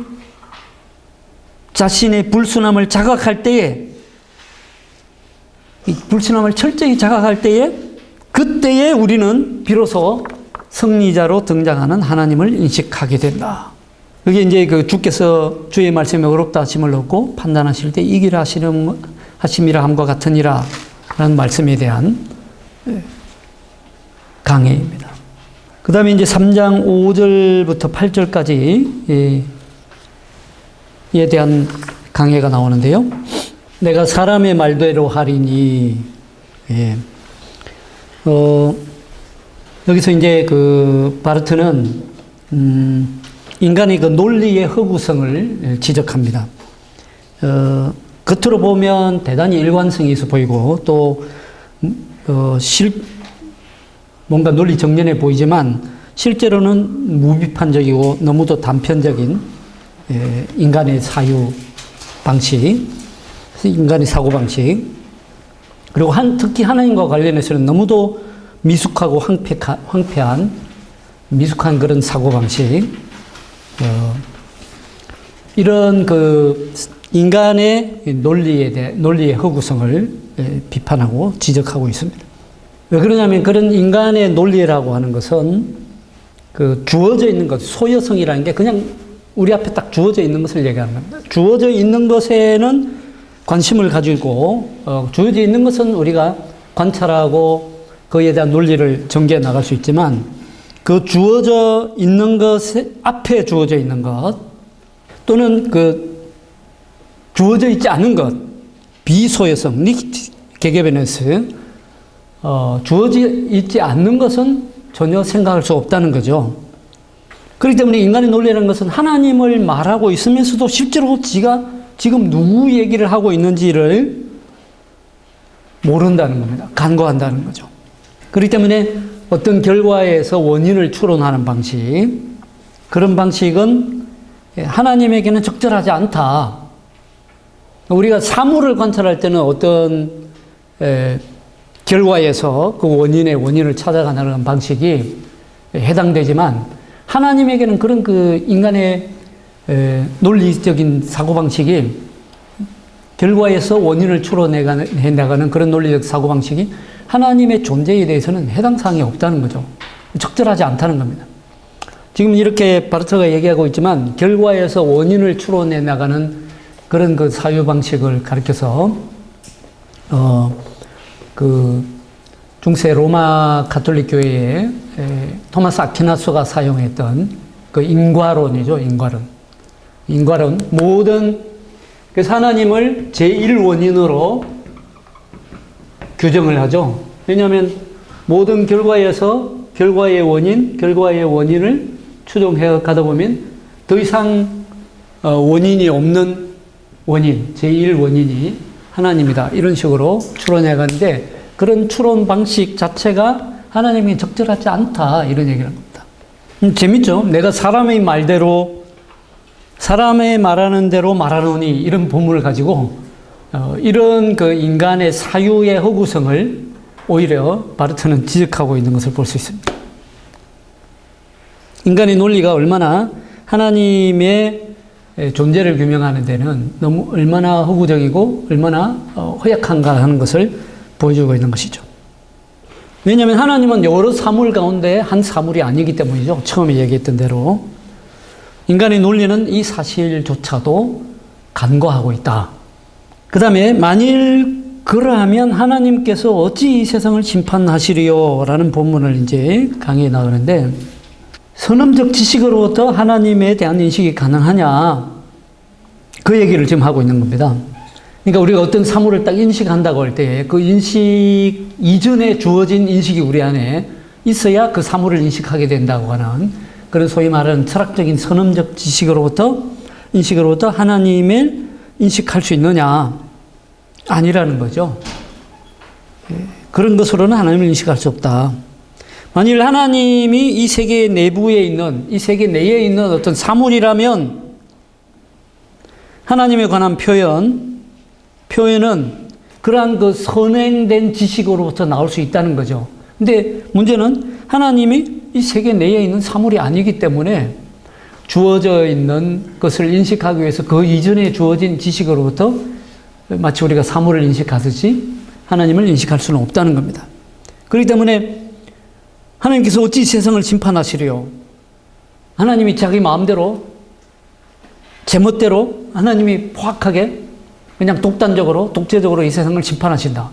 자신의 불순함을 자각할 때에, 이 불순함을 철저히 자각할 때에, 그때에 우리는 비로소 승리자로 등장하는 하나님을 인식하게 된다. 그게 이제 그 주께서 주의 말씀에 어렵다 하심을 얻고 판단하실 때 이기라 하심이라 함과 같으니라 라는 말씀에 대한 강해입니다. 그 다음에 이제 3장 5절부터 8절까지 에 대한 강해가 나오는데요. 내가 사람의 말대로 하리니, 여기서 이제 그 바르트는 인간의 그 논리의 허구성을 지적합니다. 겉으로 보면 대단히 일관성이 있어 보이고 또 뭔가 논리 정연해 보이지만 실제로는 무비판적이고 너무도 단편적인 인간의 사유 방식, 인간의 사고 방식, 그리고 특히 하나님과 관련해서는 너무도 미숙하고 황폐한 미숙한 그런 사고 방식, 이런 그 인간의 논리의 허구성을 비판하고 지적하고 있습니다. 왜 그러냐면 그런 인간의 논리라고 하는 것은 그 주어져 있는 것, 소여성이라는 게 그냥 우리 앞에 딱 주어져 있는 것을 얘기하는 겁니다. 주어져 있는 것에는 관심을 가지고 주어져 있는 것은 우리가 관찰하고 그에 대한 논리를 전개해 나갈 수 있지만 그 주어져 있는 것 앞에 주어져 있는 것 또는 그 주어져 있지 않은 것 비소여성, nicht gegebenes 주어져 있지 않는 것은 전혀 생각할 수 없다는 거죠. 그렇기 때문에 인간의 논리라는 것은 하나님을 말하고 있으면서도 실제로 지가 지금 누구 얘기를 하고 있는지를 모른다는 겁니다. 간과한다는 거죠. 그렇기 때문에 어떤 결과에서 원인을 추론하는 방식, 그런 방식은 하나님에게는 적절하지 않다. 우리가 사물을 관찰할 때는 어떤 결과에서 그 원인을 찾아가는 방식이 해당되지만 하나님에게는 그런 그 인간의 논리적인 사고방식이 결과에서 원인을 추론해 나가는 그런 논리적 사고방식이 하나님의 존재에 대해서는 해당 사항이 없다는 거죠. 적절하지 않다는 겁니다. 지금 이렇게 바르트가 얘기하고 있지만 결과에서 원인을 추론해 나가는 그런 그 사유방식을 가리켜서 그 중세 로마 가톨릭 교회에 토마스 아퀴나스가 사용했던 그 인과론이죠. 인과론. 모든 그래서 하나님을 제1원인으로 규정을 하죠. 왜냐하면 모든 결과에서 결과의 원인을 추정해 가다 보면 더 이상 원인이 없는 원인, 제1원인이 하나님이다. 이런 식으로 추론해 가는데 그런 추론 방식 자체가 하나님이 적절하지 않다. 이런 얘기를 합니다. 재밌죠? 내가 사람의 말하는 대로 말하노니 이런 본문을 가지고 이런 그 인간의 사유의 허구성을 오히려 바르트는 지적하고 있는 것을 볼 수 있습니다. 인간의 논리가 얼마나 하나님의 존재를 규명하는 데는 너무 얼마나 허구적이고 얼마나 허약한가 하는 것을 보여주고 있는 것이죠. 왜냐하면 하나님은 여러 사물 가운데 한 사물이 아니기 때문이죠. 처음에 얘기했던 대로. 인간의 논리는 이 사실조차도 간과하고 있다. 그 다음에 만일 그러하면 하나님께서 어찌 이 세상을 심판하시리요? 라는 본문을 이제 강의해 나가는데 선험적 지식으로부터 하나님에 대한 인식이 가능하냐? 그 얘기를 지금 하고 있는 겁니다. 그러니까 우리가 어떤 사물을 딱 인식한다고 할 때 그 인식 이전에 주어진 인식이 우리 안에 있어야 그 사물을 인식하게 된다고 하는 그런 소위 말하는 철학적인 선험적 인식으로부터 하나님을 인식할 수 있느냐? 아니라는 거죠. 그런 것으로는 하나님을 인식할 수 없다. 만일 하나님이 이 세계 내부에 있는, 이 세계 내에 있는 어떤 사물이라면 하나님에 관한 표현은 그러한 그 선행된 지식으로부터 나올 수 있다는 거죠. 근데 문제는 하나님이 이 세계 내에 있는 사물이 아니기 때문에 주어져 있는 것을 인식하기 위해서 그 이전에 주어진 지식으로부터 마치 우리가 사물을 인식하듯이 하나님을 인식할 수는 없다는 겁니다. 그렇기 때문에 하나님께서 어찌 세상을 심판하시리요? 하나님이 자기 마음대로 제멋대로 하나님이 포악하게 그냥 독재적으로 이 세상을 심판하신다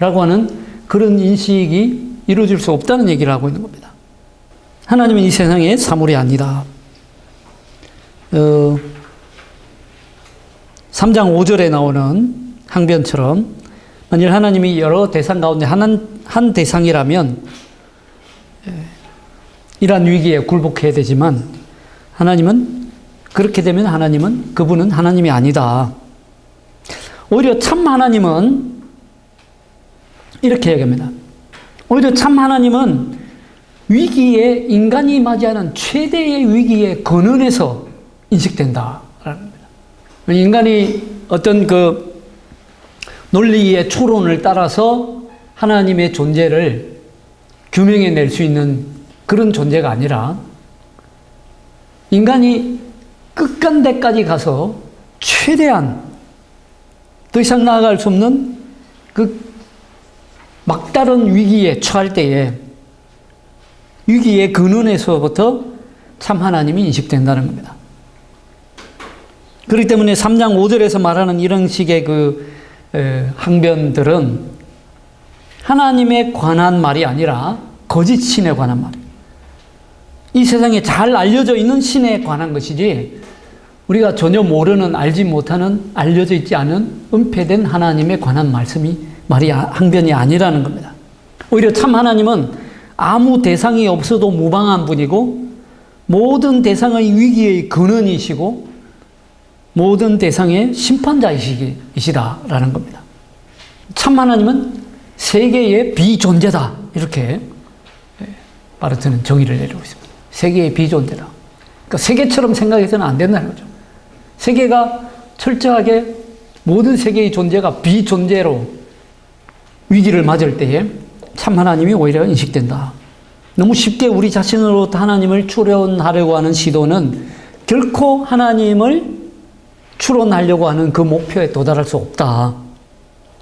라고 하는 그런 인식이 이루어질 수 없다는 얘기를 하고 있는 겁니다. 하나님은 이 세상의 사물이 아니다. 3장 5절에 나오는 항변처럼 만일 하나님이 여러 대상 가운데 한 대상이라면 이러한 위기에 굴복해야 되지만 그렇게 되면 그분은 하나님이 아니다. 오히려 참 하나님은 이렇게 얘기합니다. 오히려 참 하나님은 위기에 인간이 맞이하는 최대의 위기에 근원에서 인식된다라는 겁니다. 인간이 어떤 그 논리의 추론을 따라서 하나님의 존재를 규명해낼 수 있는 그런 존재가 아니라 인간이 끝간데까지 가서 최대한 더 이상 나아갈 수 없는 그 막다른 위기에 처할 때에 위기의 근원에서부터 참 하나님이 인식된다는 겁니다. 그렇기 때문에 3장 5절에서 말하는 이런 식의 항변들은 하나님에 관한 말이 아니라 거짓 신에 관한 말이에요. 이 세상에 잘 알려져 있는 신에 관한 것이지 우리가 전혀 모르는, 알지 못하는, 알려져 있지 않은 은폐된 하나님에 관한 항변이 아니라는 겁니다. 오히려 참 하나님은 아무 대상이 없어도 무방한 분이고 모든 대상의 위기의 근원이시고 모든 대상의 심판자이시다라는 겁니다. 참 하나님은 세계의 비존재다. 이렇게 바르트는 정의를 내리고 있습니다. 세계의 비존재다. 그러니까 세계처럼 생각해서는 안 된다는 거죠. 세계가 철저하게 모든 세계의 존재가 비존재로 위기를 맞을 때에 참 하나님이 오히려 인식된다. 너무 쉽게 우리 자신으로부터 하나님을 추론하려고 하는 시도는 결코 하나님을 추론하려고 하는 그 목표에 도달할 수 없다.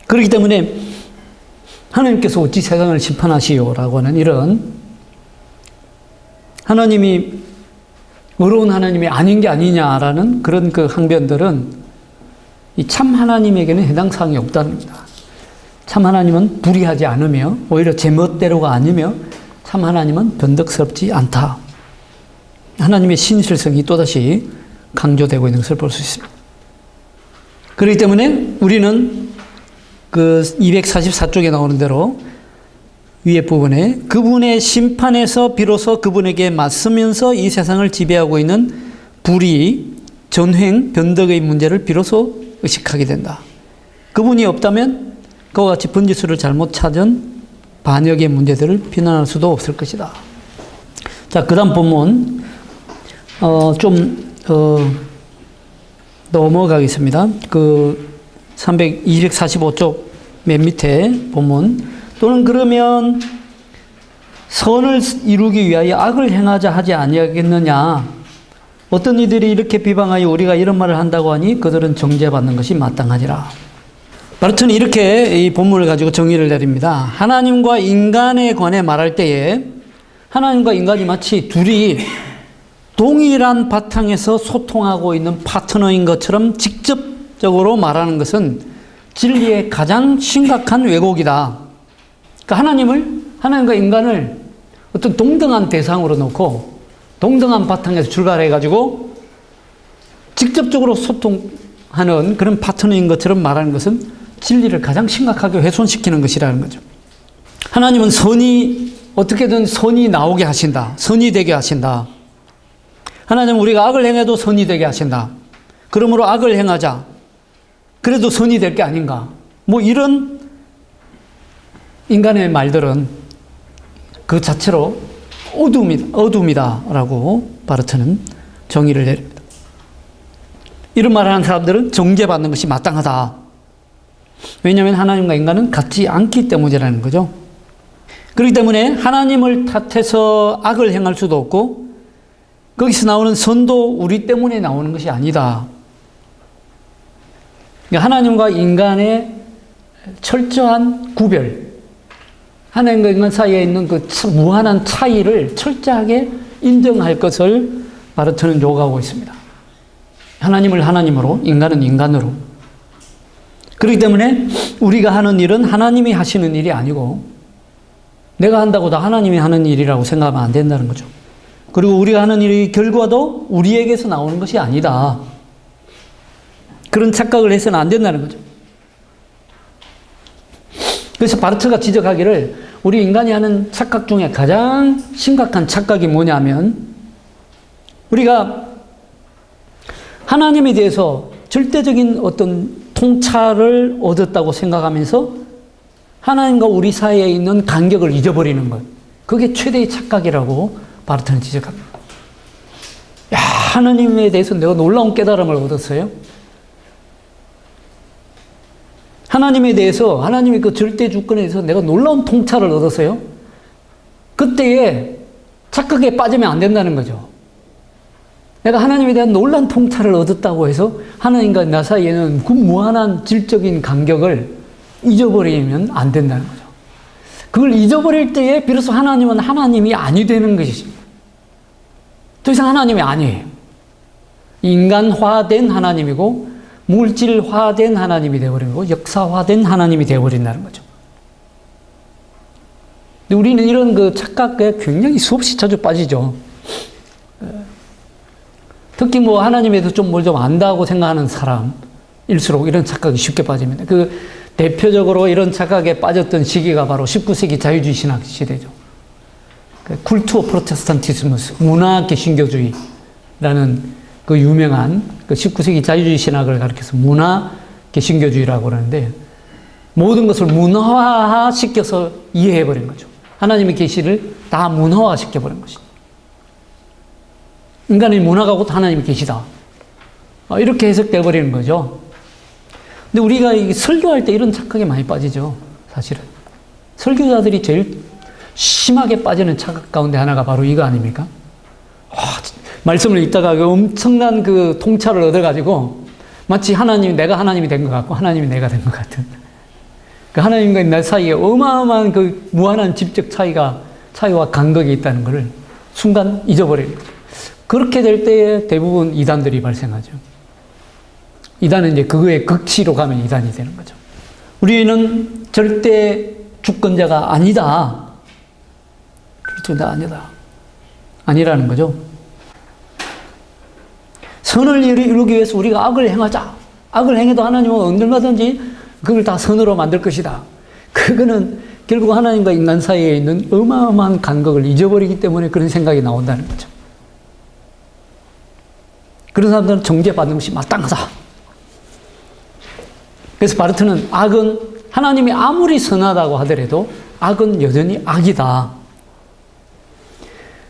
그렇기 때문에 하나님께서 어찌 세상을 심판하시오라고 하는 이런 하나님이 의로운 하나님이 아닌 게 아니냐라는 그런 항변들은 이 참 하나님에게는 해당 사항이 없다는 겁니다. 참 하나님은 불의하지 않으며 오히려 제멋대로가 아니며 참 하나님은 변덕스럽지 않다. 하나님의 신실성이 또다시 강조되고 있는 것을 볼 수 있습니다. 그렇기 때문에 우리는 244쪽에 나오는 대로 위에 부분에 그분의 심판에서 비로소 그분에게 맞서면서 이 세상을 지배하고 있는 불의, 전횡, 변덕의 문제를 비로소 의식하게 된다. 그분이 없다면 그와 같이 번지수를 잘못 찾은 반역의 문제들을 비난할 수도 없을 것이다. 자, 그 다음 본문 넘어가겠습니다. 245쪽 맨 밑에 본문. 또는 그러면 선을 이루기 위하여 악을 행하자 하지 아니하겠느냐. 어떤 이들이 이렇게 비방하여 우리가 이런 말을 한다고 하니 그들은 정죄받는 것이 마땅하니라. 바르트는 이렇게 이 본문을 가지고 정의를 내립니다. 하나님과 인간에 관해 말할 때에 하나님과 인간이 마치 둘이 동일한 바탕에서 소통하고 있는 파트너인 것처럼 직접적으로 말하는 것은 진리의 가장 심각한 왜곡이다. 그러니까 하나님과 인간을 어떤 동등한 대상으로 놓고 동등한 바탕에서 출발해가지고 직접적으로 소통하는 그런 파트너인 것처럼 말하는 것은 진리를 가장 심각하게 훼손시키는 것이라는 거죠. 하나님은 어떻게든 선이 나오게 하신다. 선이 되게 하신다. 하나님은 우리가 악을 행해도 선이 되게 하신다. 그러므로 악을 행하자. 그래도 선이 될 게 아닌가. 이런 인간의 말들은 그 자체로 어둠이다라고 바르트는 정의를 내립니다. 이런 말을 하는 사람들은 정죄받는 것이 마땅하다. 왜냐하면 하나님과 인간은 같지 않기 때문이라는 거죠. 그렇기 때문에 하나님을 탓해서 악을 행할 수도 없고 거기서 나오는 선도 우리 때문에 나오는 것이 아니다. 하나님과 인간의 철저한 구별, 하나님과 인간 사이에 있는 그 무한한 차이를 철저하게 인정할 것을 바르트는 요구하고 있습니다. 하나님을 하나님으로, 인간은 인간으로. 그렇기 때문에 우리가 하는 일은 하나님이 하시는 일이 아니고 내가 한다고 다 하나님이 하는 일이라고 생각하면 안 된다는 거죠. 그리고 우리가 하는 일의 결과도 우리에게서 나오는 것이 아니다. 그런 착각을 해서는 안 된다는 거죠. 그래서 바르트가 지적하기를 우리 인간이 하는 착각 중에 가장 심각한 착각이 뭐냐면 우리가 하나님에 대해서 절대적인 어떤 통찰을 얻었다고 생각하면서 하나님과 우리 사이에 있는 간격을 잊어버리는 것. 그게 최대의 착각이라고 바르트는 지적합니다. 야, 하나님에 대해서 내가 놀라운 깨달음을 얻었어요. 하나님에 대해서, 하나님의 그 절대 주권에 대해서 내가 놀라운 통찰을 얻었어요. 그때에 착각에 빠지면 안 된다는 거죠. 내가 하나님에 대한 놀라운 통찰을 얻었다고 해서 하나님과 나 사이에는 그 무한한 질적인 간격을 잊어버리면 안 된다는 거죠. 그걸 잊어버릴 때에 비로소 하나님은 하나님이 아니 되는 것이죠. 더 이상 하나님이 아니에요. 인간화된 하나님이고 물질화된 하나님이 되어버리고 역사화된 하나님이 되어버린다는 거죠. 근데 우리는 이런 그 착각에 굉장히 수없이 자주 빠지죠. 특히 뭐 하나님에 대해서 좀 뭘 좀 안다고 생각하는 사람일수록 이런 착각이 쉽게 빠집니다. 그 대표적으로 이런 착각에 빠졌던 시기가 바로 19세기 자유주의 신학 시대죠. 쿨투어 프로테스탄티스무스, 문화 개신교주의라는 그 유명한 그 19세기 자유주의 신학을 가리켜서 문화 개신교주의라고 그러는데 모든 것을 문화화 시켜서 이해해버린 거죠. 하나님의 계시를 다 문화화 시켜버린 것이죠. 인간의 문화가 곧 하나님의 계시다. 이렇게 해석되어버리는 거죠. 근데 우리가 설교할 때 이런 착각에 많이 빠지죠. 사실은. 설교자들이 제일 심하게 빠지는 착각 가운데 하나가 바로 이거 아닙니까? 말씀을 읽다가 엄청난 그 통찰을 얻어가지고 마치 내가 하나님이 된 것 같고 하나님이 내가 된 것 같은 그 하나님과 나 사이에 어마어마한 그 무한한 질적 차이와 간극이 있다는 것을 순간 잊어버리는 거죠. 그렇게 될 때에 대부분 이단들이 발생하죠. 이단은 이제 그거의 극치로 가면 이단이 되는 거죠. 우리는 절대 주권자가 아니다. 그렇죠. 아니다. 아니라는 거죠. 선을 이루기 위해서 우리가 악을 행하자. 악을 행해도 하나님은 언젠가든지 그걸 다 선으로 만들 것이다. 그거는 결국 하나님과 인간 사이에 있는 어마어마한 간극을 잊어버리기 때문에 그런 생각이 나온다는 거죠. 그런 사람들은 정죄받는 것이 마땅하다. 그래서 바르트는 악은 하나님이 아무리 선하다고 하더라도 악은 여전히 악이다.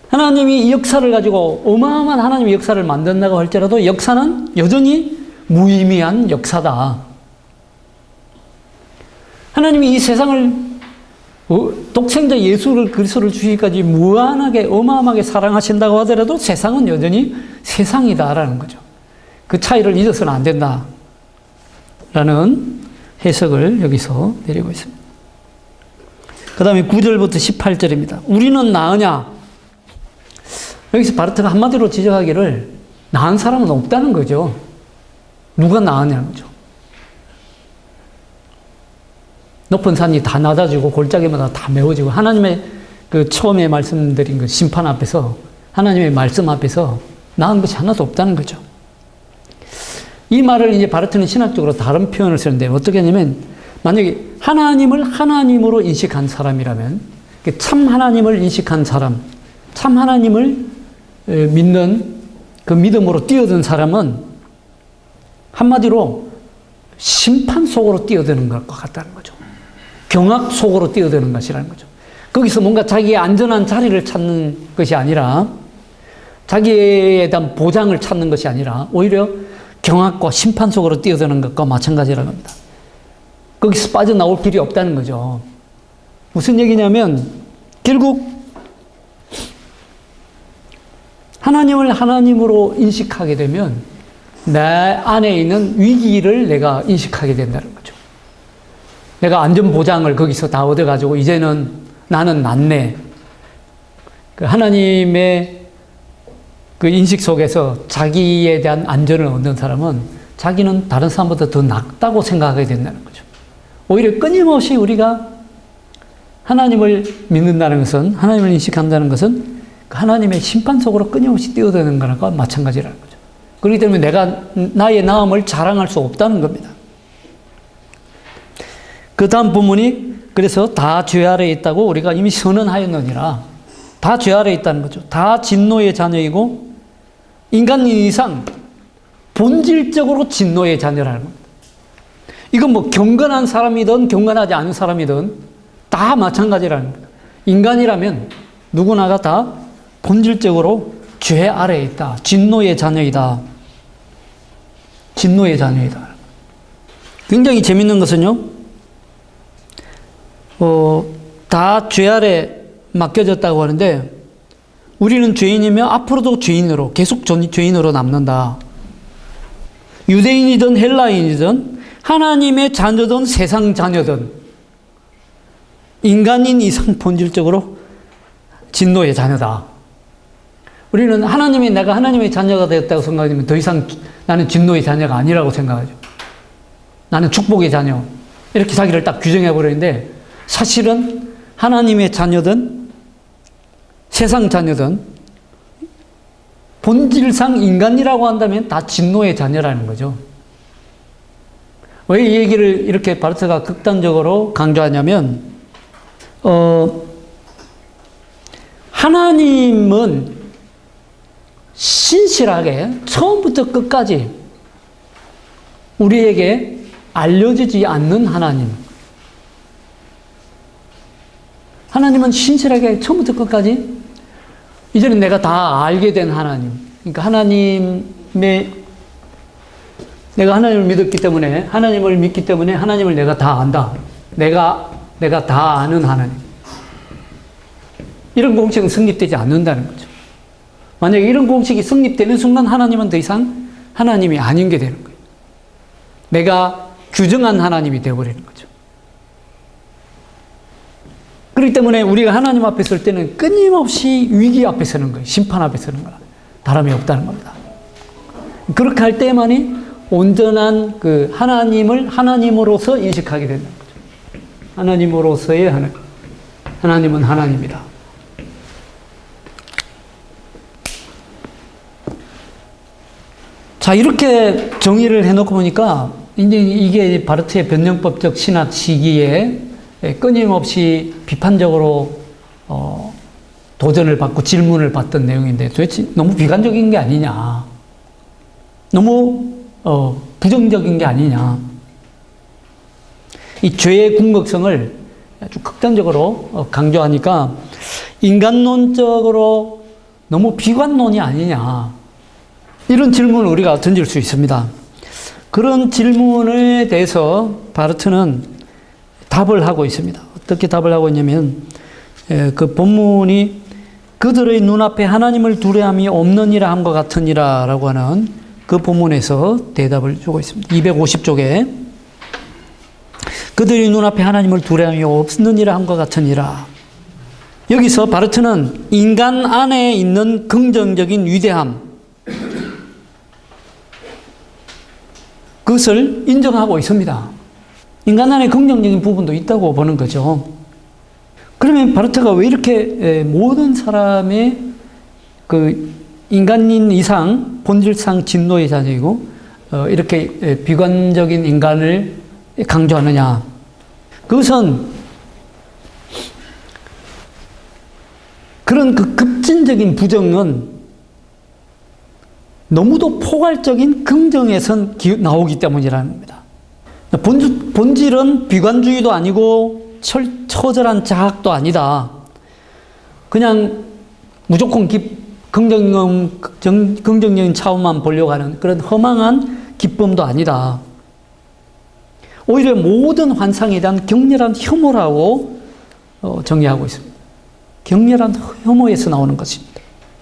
하나님이 이 역사를 가지고 어마어마한 하나님의 역사를 만든다고 할지라도 역사는 여전히 무의미한 역사다. 하나님이 이 세상을 독생자 예수를 그리스도를 주시기까지 무한하게 어마어마하게 사랑하신다고 하더라도 세상은 여전히 세상이다라는 거죠. 그 차이를 잊어서는 안 된다라는 해석을 여기서 내리고 있습니다. 그 다음에 9절부터 18절입니다. 우리는 나으냐? 여기서 바르트가 한마디로 지적하기를 나은 사람은 없다는 거죠. 누가 나으냐는 거죠. 높은 산이 다 낮아지고 골짜기마다 다 메워지고 하나님의 그 처음에 말씀드린 그 심판 앞에서 하나님의 말씀 앞에서 나은 것이 하나도 없다는 거죠. 이 말을 이제 바르트는 신학적으로 다른 표현을 쓰는데 어떻게 하냐면 만약에 하나님을 하나님으로 인식한 사람이라면 참 하나님을 인식한 사람, 참 하나님을 믿는 그 믿음으로 뛰어든 사람은 한마디로 심판 속으로 뛰어드는 것 같다는 거죠. 경악 속으로 뛰어드는 것이라는 거죠. 거기서 뭔가 자기의 안전한 자리를 찾는 것이 아니라 자기에 대한 보장을 찾는 것이 아니라 오히려 경악과 심판 속으로 뛰어드는 것과 마찬가지라는 겁니다. 거기서 빠져나올 길이 없다는 거죠. 무슨 얘기냐면 결국 하나님을 하나님으로 인식하게 되면 내 안에 있는 위기를 내가 인식하게 된다는 거죠. 내가 안전보장을 거기서 다 얻어가지고 이제는 나는 낫네. 그 하나님의 그 인식 속에서 자기에 대한 안전을 얻는 사람은 자기는 다른 사람보다 더 낫다고 생각하게 된다는 거죠. 오히려 끊임없이 우리가 하나님을 믿는다는 것은, 하나님을 인식한다는 것은 하나님의 심판 속으로 끊임없이 뛰어드는 것과 마찬가지라는 거죠. 그렇기 때문에 내가 나의 나음을 자랑할 수 없다는 겁니다. 그 다음 부분이 그래서 다 죄 아래에 있다고 우리가 이미 선언하였느니라. 다 죄 아래에 있다는 거죠. 다 진노의 자녀이고 인간인 이상 본질적으로 진노의 자녀라는 겁니다. 이건 뭐 경건한 사람이든 경건하지 않은 사람이든 다 마찬가지라는 겁니다. 인간이라면 누구나가 다 본질적으로 죄 아래에 있다. 진노의 자녀이다. 진노의 자녀이다. 굉장히 재밌는 것은요. 다 죄 아래 맡겨졌다고 하는데 우리는 죄인이며 앞으로도 죄인으로 계속 죄인으로 남는다. 유대인이든 헬라인이든 하나님의 자녀든 세상 자녀든 인간인 이상 본질적으로 진노의 자녀다. 우리는 내가 하나님의 자녀가 되었다고 생각하면 더 이상 나는 진노의 자녀가 아니라고 생각하죠. 나는 축복의 자녀. 이렇게 자기를 딱 규정해버리는데 사실은 하나님의 자녀든 세상 자녀든 본질상 인간이라고 한다면 다 진노의 자녀라는 거죠. 왜 이 얘기를 이렇게 바르트가 극단적으로 강조하냐면, 하나님은 신실하게 처음부터 끝까지 우리에게 알려지지 않는 하나님. 하나님은 신실하게 처음부터 끝까지 이제는 내가 다 알게 된 하나님. 그러니까 내가 하나님을 믿었기 때문에, 하나님을 믿기 때문에 하나님을 내가 다 안다. 내가 다 아는 하나님. 이런 공식은 성립되지 않는다는 거죠. 만약에 이런 공식이 성립되는 순간 하나님은 더 이상 하나님이 아닌 게 되는 거예요. 내가 규정한 하나님이 되어버리는 거죠. 그렇기 때문에 우리가 하나님 앞에 설 때는 끊임없이 위기 앞에 서는 거예요. 심판 앞에 서는 거라. 다름이 없다는 겁니다. 그렇게 할 때만이 온전한 그 하나님을 하나님으로서 인식하게 된다는 거죠. 하나님으로서의 하나님은 하나님이다. 자, 이렇게 정의를 해놓고 보니까 이제 이게 바르트의 변형법적 신학 시기에 끊임없이 비판적으로 도전을 받고 질문을 받던 내용인데 도대체 너무 비관적인 게 아니냐. 너무 부정적인 게 아니냐. 이 죄의 궁극성을 아주 극단적으로 강조하니까 인간론적으로 너무 비관론이 아니냐. 이런 질문을 우리가 던질 수 있습니다. 그런 질문에 대해서 바르트는 답을 하고 있습니다. 어떻게 답을 하고 있냐면 그 본문이 그들의 눈앞에 하나님을 두려움이 없느니라 함과 같으니라 라고 하는 그 본문에서 대답을 주고 있습니다. 250쪽에 그들의 눈앞에 하나님을 두려움이 없느니라 함과 같으니라. 여기서 바르트는 인간 안에 있는 긍정적인 위대함, 그것을 인정하고 있습니다. 인간 안에 긍정적인 부분도 있다고 보는 거죠. 그러면 바르트가 왜 이렇게 모든 사람의 그 인간인 이상 본질상 진노의 자녀이고 이렇게 비관적인 인간을 강조하느냐? 그것은 그런 그 급진적인 부정은 너무도 포괄적인 긍정에선 나오기 때문이라는 겁니다. 본질은 비관주의도 아니고 처절한 자학도 아니다. 그냥 무조건 긍정적인 차원만 보려고 하는 그런 허망한 기쁨도 아니다. 오히려 모든 환상에 대한 격렬한 혐오라고 정의하고 있습니다. 격렬한 혐오에서 나오는 것입니다.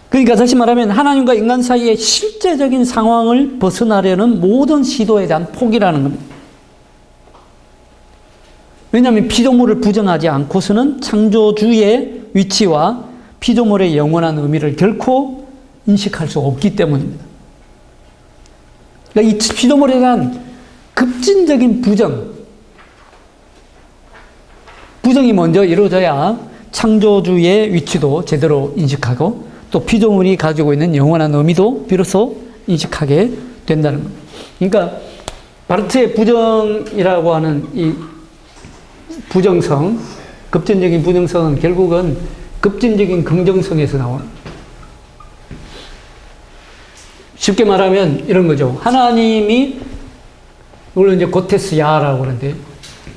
그러니까 다시 말하면 하나님과 인간 사이의 실제적인 상황을 벗어나려는 모든 시도에 대한 포기라는 겁니다. 왜냐하면 피조물을 부정하지 않고서는 창조주의 위치와 피조물의 영원한 의미를 결코 인식할 수 없기 때문입니다. 그러니까 이 피조물에 대한 급진적인 부정이 먼저 이루어져야 창조주의 위치도 제대로 인식하고 또 피조물이 가지고 있는 영원한 의미도 비로소 인식하게 된다는 겁니다. 그러니까 바르트의 부정이라고 하는 이 부정성, 급진적인 부정성은 결국은 급진적인 긍정성에서 나오는, 쉽게 말하면 이런 거죠. 하나님이, 물론 이제 고테스 야라고 하는데,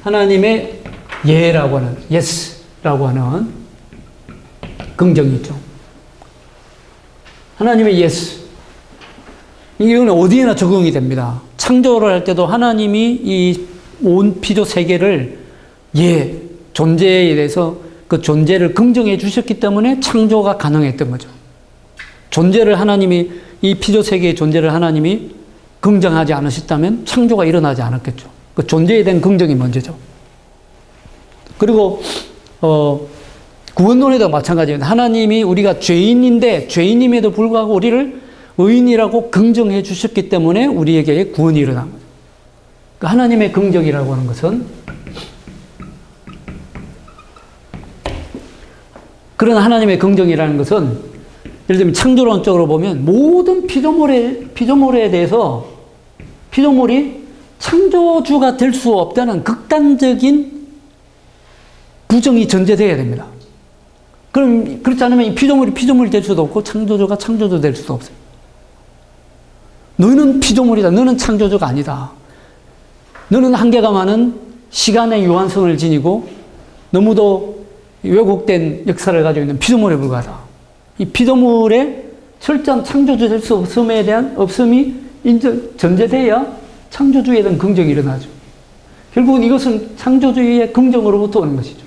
하나님의 예라고 하는, 예스라고 하는 긍정이 있죠. 하나님의 예스. 이건 어디에나 적용이 됩니다. 창조를 할 때도 하나님이 이 온 피조 세계를 존재에 대해서 그 존재를 긍정해 주셨기 때문에 창조가 가능했던 거죠. 이 피조 세계의 존재를 하나님이 긍정하지 않으셨다면 창조가 일어나지 않았겠죠. 그 존재에 대한 긍정이 먼저죠. 그리고 구원론에도 마찬가지입니다. 하나님이 우리가 죄인인데 죄인임에도 불구하고 우리를 의인이라고 긍정해 주셨기 때문에 우리에게 구원이 일어난 거죠. 그러니까 하나님의 긍정이라고 하는 것은 그런 하나님의 긍정이라는 것은 예를 들면 창조론적으로 보면 모든 피조물에 대해서 피조물이 창조주가 될 수 없다는 극단적인 부정이 전제되어야 됩니다. 그럼 그렇지 않으면 이 피조물이 될 수도 없고 창조주가 창조주 될 수도 없어요. 너는 피조물이다. 너는 창조주가 아니다. 너는 한계가 많은 시간의 유한성을 지니고 너무도 왜곡된 역사를 가지고 있는 피조물에 불과하다. 이 피조물의 철저한 창조주 될 수 없음에 대한 없음이 전제돼야 창조주에 대한 긍정이 일어나죠. 결국은 이것은 창조주의 긍정으로부터 오는 것이죠.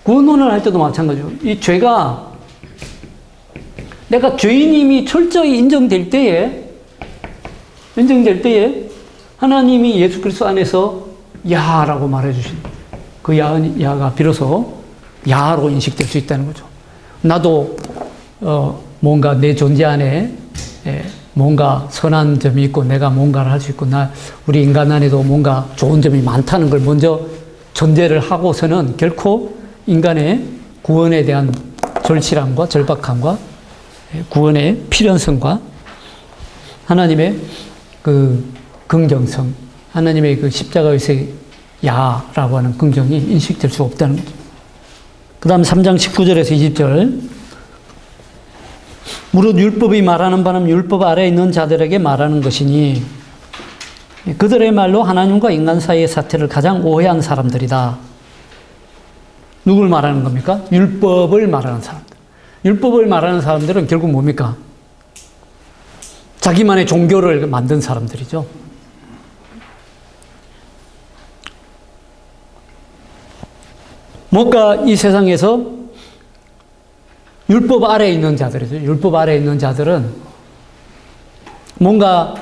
구원론을 할 때도 마찬가지죠. 이 죄가 내가 죄인임이 철저히 인정될 때에 하나님이 예수 그리스도 안에서 야라고 말해주신 그 야가 비로소 야로 인식될 수 있다는 거죠. 나도 뭔가 내 존재 안에 뭔가 선한 점이 있고 내가 뭔가를 할 수 있고 우리 인간 안에도 뭔가 좋은 점이 많다는 걸 먼저 전제를 하고서는 결코 인간의 구원에 대한 절실함과 절박함과 구원의 필연성과 하나님의 그 긍정성, 하나님의 그 십자가에서의 야라고 하는 긍정이 인식될 수 없다는 거죠. 그 다음 3장 19절에서 20절. 무릇 율법이 말하는 바는 율법 아래에 있는 자들에게 말하는 것이니 그들의 말로 하나님과 인간 사이의 사태를 가장 오해한 사람들이다. 누굴 말하는 겁니까? 율법을 말하는 사람들. 율법을 말하는 사람들은 결국 뭡니까? 자기만의 종교를 만든 사람들이죠. 뭔가 이 세상에서 율법 아래에 있는 자들이죠. 율법 아래에 있는 자들은 뭔가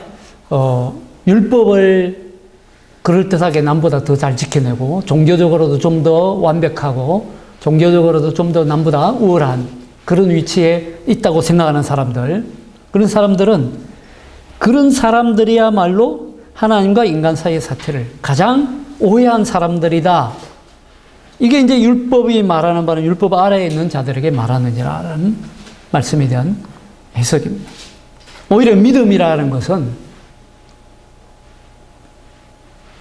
율법을 그럴듯하게 남보다 더 잘 지켜내고 종교적으로도 좀 더 완벽하고 종교적으로도 좀 더 남보다 우월한 그런 위치에 있다고 생각하는 사람들, 그런 사람들이야말로 하나님과 인간 사이의 사태를 가장 오해한 사람들이다. 이게 이제 율법이 말하는 바는 율법 아래에 있는 자들에게 말하느니라는 말씀에 대한 해석입니다. 오히려 믿음이라는 것은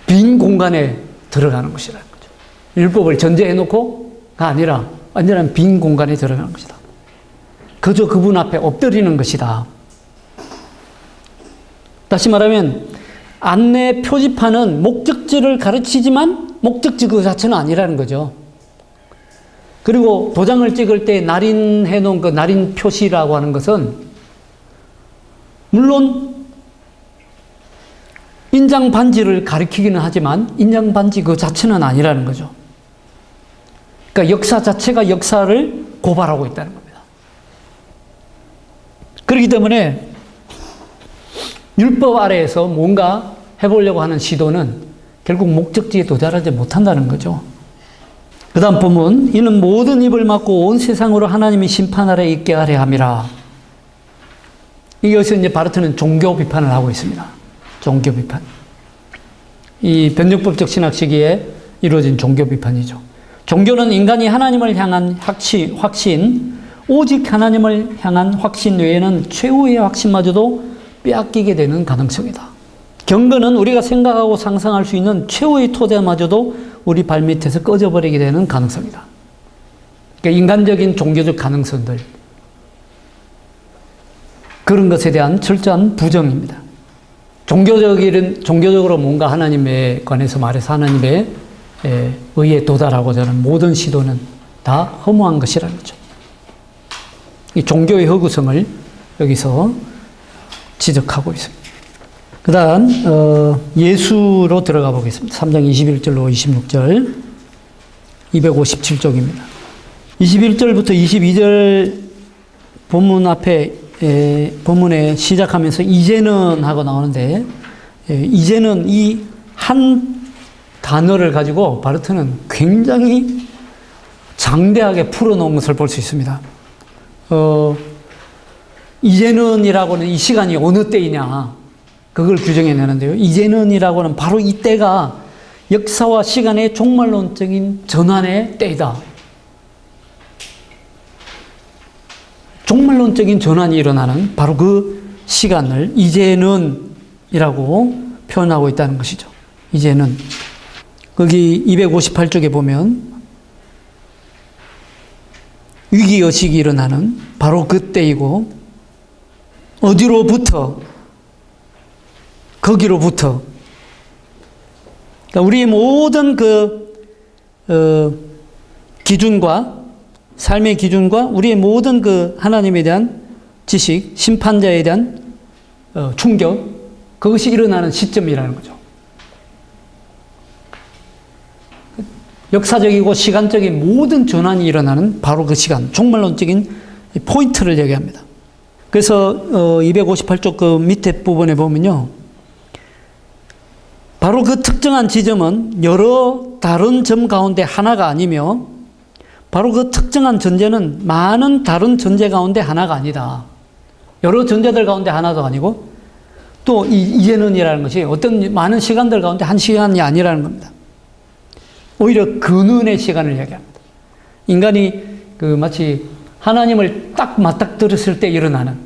빈 공간에 들어가는 것이라는 거죠. 율법을 전제해놓고가 아니라 완전한 빈 공간에 들어가는 것이다. 그저 그분 앞에 엎드리는 것이다. 다시 말하면 안내 표지판은 목적지를 가르치지만 목적지 그 자체는 아니라는 거죠. 그리고 도장을 찍을 때 날인해 놓은 그 날인 표시라고 하는 것은 물론 인장 반지를 가리키기는 하지만 인장 반지 그 자체는 아니라는 거죠. 그러니까 역사 자체가 역사를 고발하고 있다는 겁니다. 그렇기 때문에 율법 아래에서 뭔가 해보려고 하는 시도는 결국 목적지에 도달하지 못한다는 거죠. 그 다음 본문, 이는 모든 입을 막고 온 세상으로 하나님이 심판 아래 있게 하려 함이라. 여기서 이제 바르트는 종교 비판을 하고 있습니다. 종교 비판. 이 변증법적 신학 시기에 이루어진 종교 비판이죠. 종교는 인간이 하나님을 향한 확신, 오직 하나님을 향한 확신 외에는 최후의 확신마저도 빼앗기게 되는 가능성이다. 경건은 우리가 생각하고 상상할 수 있는 최후의 토대마저도 우리 발밑에서 꺼져버리게 되는 가능성이다. 그러니까 인간적인 종교적 가능성들, 그런 것에 대한 철저한 부정입니다. 종교적으로 뭔가 하나님에 관해서 말해서 하나님의 의에 도달하고자 하는 모든 시도는 다 허무한 것이라는 거죠. 이 종교의 허구성을 여기서 지적하고 있습니다. 그 다음 예수로 들어가 보겠습니다. 3장 21절로 26절 257쪽입니다. 21절부터 22절 본문 앞에 본문에 시작하면서 이제는 하고 나오는데 이제는 이 한 단어를 가지고 바르트는 굉장히 장대하게 풀어놓은 것을 볼 수 있습니다. 이제는이라고는 이 시간이 어느 때이냐, 그걸 규정해내는데요. 이제는이라고는 바로 이때가 역사와 시간의 종말론적인 전환의 때이다. 종말론적인 전환이 일어나는 바로 그 시간을 이제는이라고 표현하고 있다는 것이죠. 이제는. 거기 258쪽에 보면 위기의식이 일어나는 바로 그때이고, 어디로부터? 거기로부터. 그러니까 우리의 모든 기준과, 삶의 기준과 우리의 모든 하나님에 대한 지식, 심판자에 대한 충격, 그것이 일어나는 시점이라는 거죠. 역사적이고 시간적인 모든 전환이 일어나는 바로 그 시간, 종말론적인 포인트를 얘기합니다. 그래서 258쪽 그 밑에 부분에 보면요, 바로 그 특정한 지점은 여러 다른 점 가운데 하나가 아니며, 바로 그 특정한 전제는 많은 다른 전제 가운데 하나가 아니다. 여러 전제들 가운데 하나도 아니고, 또 이제는이라는 것이 어떤 많은 시간들 가운데 한 시간이 아니라는 겁니다. 오히려 근원의 시간을 얘기합니다. 인간이 마치 하나님을 딱 맞닥뜨렸을 때 일어나는,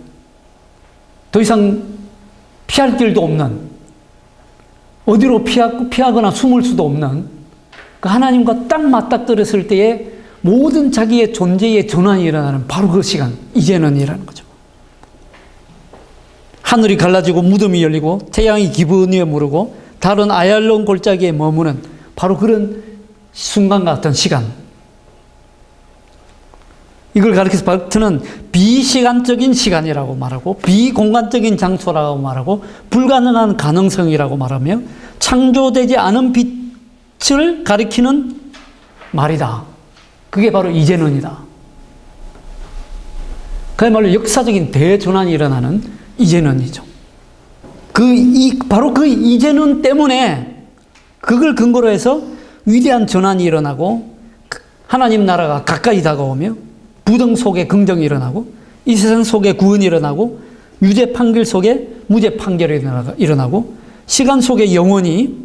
더 이상 피할 길도 없는, 어디로 피하거나 숨을 수도 없는 그 하나님과 딱 맞닥뜨렸을 때에 모든 자기의 존재의 전환이 일어나는 바로 그 시간, 이제는이라는 거죠. 하늘이 갈라지고 무덤이 열리고 태양이 기분 위에 무르고 달은 아얄론 골짜기에 머무는 바로 그런 순간 같은 시간. 이걸 가리켜서 바르트는 비시간적인 시간이라고 말하고, 비공간적인 장소라고 말하고, 불가능한 가능성이라고 말하며, 창조되지 않은 빛을 가리키는 말이다. 그게 바로 이제는이다. 그야말로 역사적인 대전환이 일어나는 이제는이죠. 바로 그 이제는 때문에, 그걸 근거로 해서 위대한 전환이 일어나고, 하나님 나라가 가까이 다가오며, 부등 속에 긍정이 일어나고, 이 세상 속에 구원이 일어나고, 유죄 판결 속에 무죄 판결이 일어나고, 시간 속에 영원히,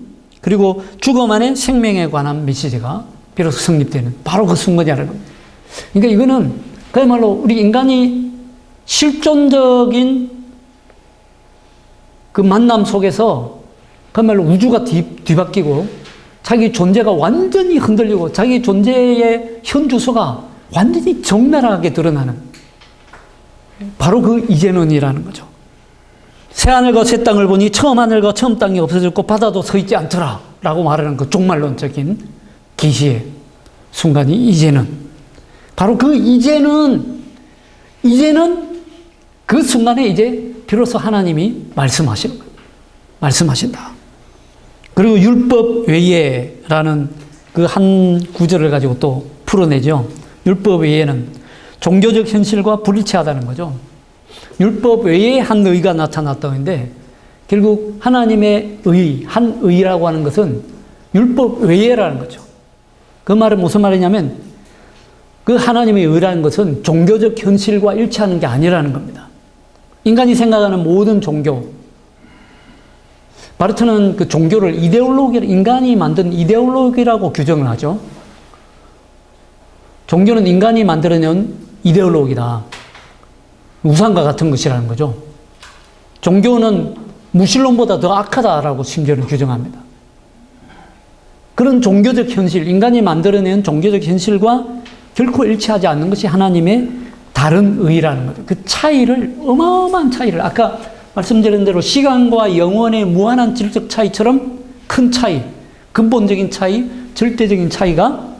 그리고 죽음 안에 생명에 관한 메시지가 비로소 성립되는 바로 그 순간이라는 겁니다. 그러니까 이거는 그야말로 우리 인간이 실존적인 그 만남 속에서 그야말로 우주가 뒤바뀌고 자기 존재가 완전히 흔들리고 자기 존재의 현 주소가 완전히 적나라하게 드러나는 바로 그 이제는이라는 거죠. 새 하늘과 새 땅을 보니 처음 하늘과 처음 땅이 없어졌고 바다도 서 있지 않더라 라고 말하는 그 종말론적인 계시의 순간이 이제는, 바로 그 이제는 그 순간에 이제 비로소 하나님이 말씀하시는 거예요. 말씀하신다. 그리고 율법 외에라는 그 한 구절을 가지고 또 풀어내죠. 율법 외에는 종교적 현실과 불일치하다는 거죠. 율법 외에 한 의가 나타났다는데, 결국 하나님의 의, 한 의라고 하는 것은 율법 외에라는 거죠. 그 말은 무슨 말이냐면, 그 하나님의 의라는 것은 종교적 현실과 일치하는 게 아니라는 겁니다. 인간이 생각하는 모든 종교, 바르트는 그 종교를 인간이 만든 이데올로기라고 규정을 하죠. 종교는 인간이 만들어낸 이데올로기다. 우상과 같은 것이라는 거죠. 종교는 무신론보다 더 악하다라고 심지어는 규정합니다. 그런 종교적 현실, 인간이 만들어낸 종교적 현실과 결코 일치하지 않는 것이 하나님의 다른 의라는 거죠. 그 차이를, 어마어마한 차이를, 아까 말씀드린 대로 시간과 영원의 무한한 질적 차이처럼 큰 차이, 근본적인 차이, 절대적인 차이가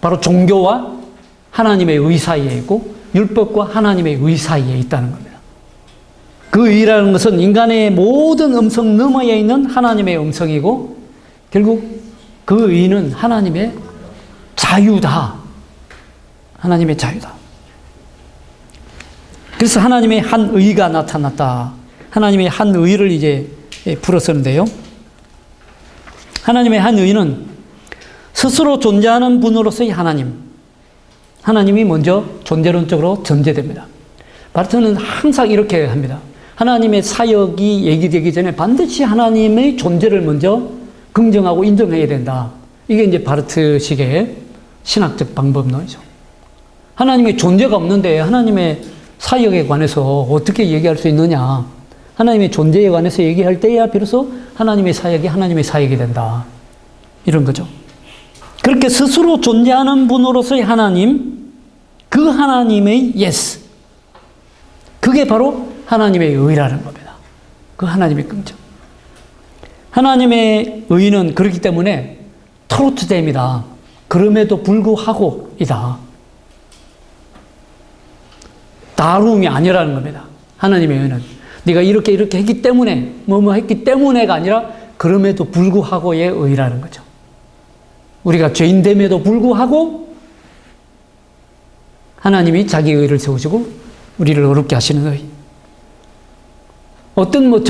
바로 종교와 하나님의 의 사이에 있고 율법과 하나님의 의 사이에 있다는 겁니다. 그 의라는 것은 인간의 모든 음성 너머에 있는 하나님의 음성이고, 결국 그 의는 하나님의 자유다. 하나님의 자유다. 그래서 하나님의 한 의가 나타났다. 하나님의 한 의를 이제 풀어쓰는데요. 하나님의 한 의는 스스로 존재하는 분으로서의 하나님, 하나님이 먼저 존재론적으로 전제됩니다. 바르트는 항상 이렇게 합니다. 하나님의 사역이 얘기되기 전에 반드시 하나님의 존재를 먼저 긍정하고 인정해야 된다. 이게 이제 바르트식의 신학적 방법론이죠. 하나님의 존재가 없는데 하나님의 사역에 관해서 어떻게 얘기할 수 있느냐. 하나님의 존재에 관해서 얘기할 때야 비로소 하나님의 사역이 된다. 이런 거죠. 그렇게 스스로 존재하는 분으로서의 하나님, 그 하나님의 yes. 그게 바로 하나님의 의라는 겁니다. 그 하나님의 긍정. 하나님의 의는 그렇기 때문에 트로트됨이다. 그럼에도 불구하고이다. 다rum이 아니라는 겁니다. 하나님의 의는. 네가 이렇게 했기 때문에, 뭐뭐 했기 때문에가 아니라 그럼에도 불구하고의 의라는 거죠. 우리가 죄인됨에도 불구하고 하나님이 자기 의를 세우시고 우리를 어렵게 하시는 의. 어떤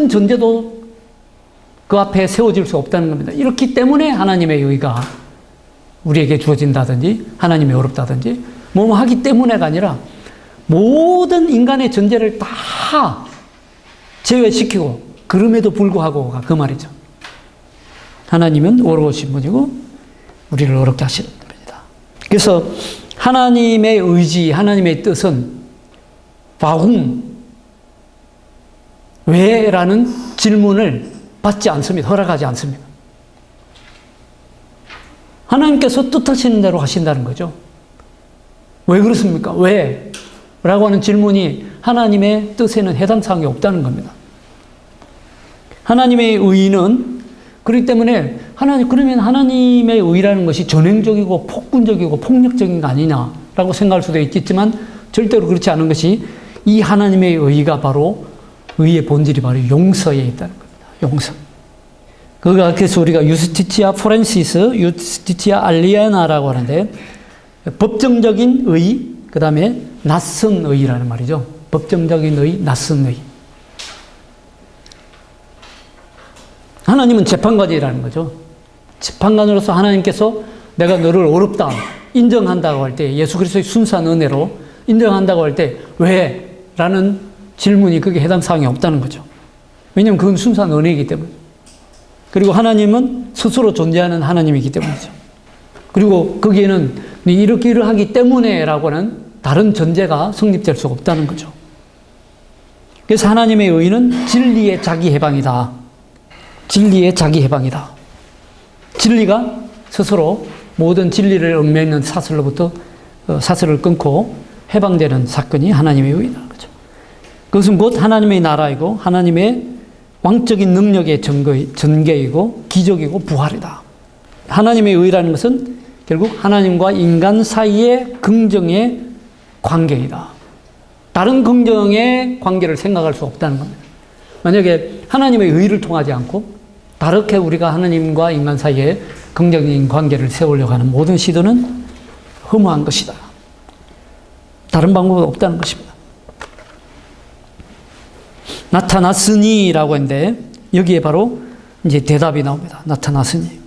존재도 그 앞에 세워질 수 없다는 겁니다. 이렇기 때문에 하나님의 의가 우리에게 주어진다든지 하나님이 어렵다든지 뭐뭐 하기 때문에가 아니라 모든 인간의 존재를 다 제외시키고 그럼에도 불구하고가 그 말이죠. 하나님은 어려우신 분이고 우리를 어렵게 하시는 분이다. 그래서 하나님의 의지, 하나님의 뜻은 와훔, 왜? 라는 질문을 받지 않습니다. 허락하지 않습니다. 하나님께서 뜻하시는 대로 하신다는 거죠. 왜 그렇습니까? 왜? 라고 하는 질문이 하나님의 뜻에는 해당 사항이 없다는 겁니다. 하나님의 의는 그렇기 때문에 그러면 하나님의 의라는 것이 전횡적이고 폭군적이고 폭력적인 거 아니냐라고 생각할 수도 있겠지만 절대로 그렇지 않은 것이 이 하나님의 의가 바로 의의 본질이 바로 용서에 있다는 겁니다. 용서. 그래서 우리가 유스티치아 포렌시스, 유스티치아 알리에나라고 하는데 법정적인 의, 그 다음에 낯선 의라는 말이죠. 법정적인 의, 낯선 의. 하나님은 재판관이라는 거죠. 재판관으로서 하나님께서 내가 너를 어렵다 인정한다고 할 때 예수 그리스도의 순수한 은혜로 인정한다고 할 때 왜? 라는 질문이 그게 해당 사항이 없다는 거죠. 왜냐하면 그건 순수한 은혜이기 때문에. 그리고 하나님은 스스로 존재하는 하나님이기 때문이죠. 그리고 거기에는 이렇게 하기 때문에 라고 하는 다른 전제가 성립될 수가 없다는 거죠. 그래서 하나님의 의는 진리의 자기 해방이다. 진리의 자기 해방이다. 진리가 스스로 모든 진리를 얽매이는 사슬로부터 사슬을 끊고 해방되는 사건이 하나님의 의라는 거죠. 그것은 곧 하나님의 나라이고 하나님의 왕적인 능력의 전개이고 기적이고 부활이다. 하나님의 의라는 것은 결국 하나님과 인간 사이의 긍정의 관계이다. 다른 긍정의 관계를 생각할 수 없다는 겁니다. 만약에 하나님의 의를 통하지 않고 다르게 우리가 하나님과 인간 사이에 긍정적인 관계를 세우려고 하는 모든 시도는 허무한 것이다. 다른 방법은 없다는 것입니다. 나타났으니라고 했는데 여기에 바로 이제 대답이 나옵니다. 나타났으니.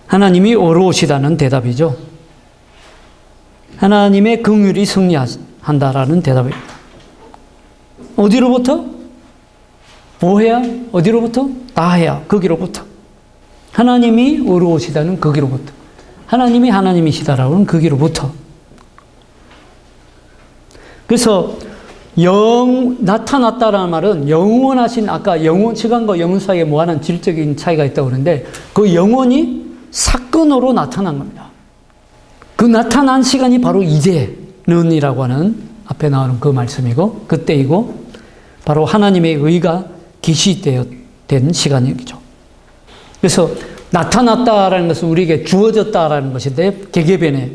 하나님이 어려우시다는 대답이죠. 하나님의 긍휼이 승리한다라는 대답입니다. 어디로부터? 뭐 해야? 어디로부터? 다 해야. 거기로부터. 하나님이 어려우시다는 거기로부터. 하나님이 하나님이시다라고 하는 거기로부터. 그래서 나타났다라는 말은 영원하신, 아까 시간과 영원 사이에 뭐하는 질적인 차이가 있다고 그러는데 그 영원이 사건으로 나타난 겁니다. 그 나타난 시간이 바로 이제는이라고 하는 앞에 나오는 그 말씀이고 그때이고 바로 하나님의 의가 계시된 시간이죠. 그래서 나타났다라는 것은 우리에게 주어졌다라는 것인데 계계변에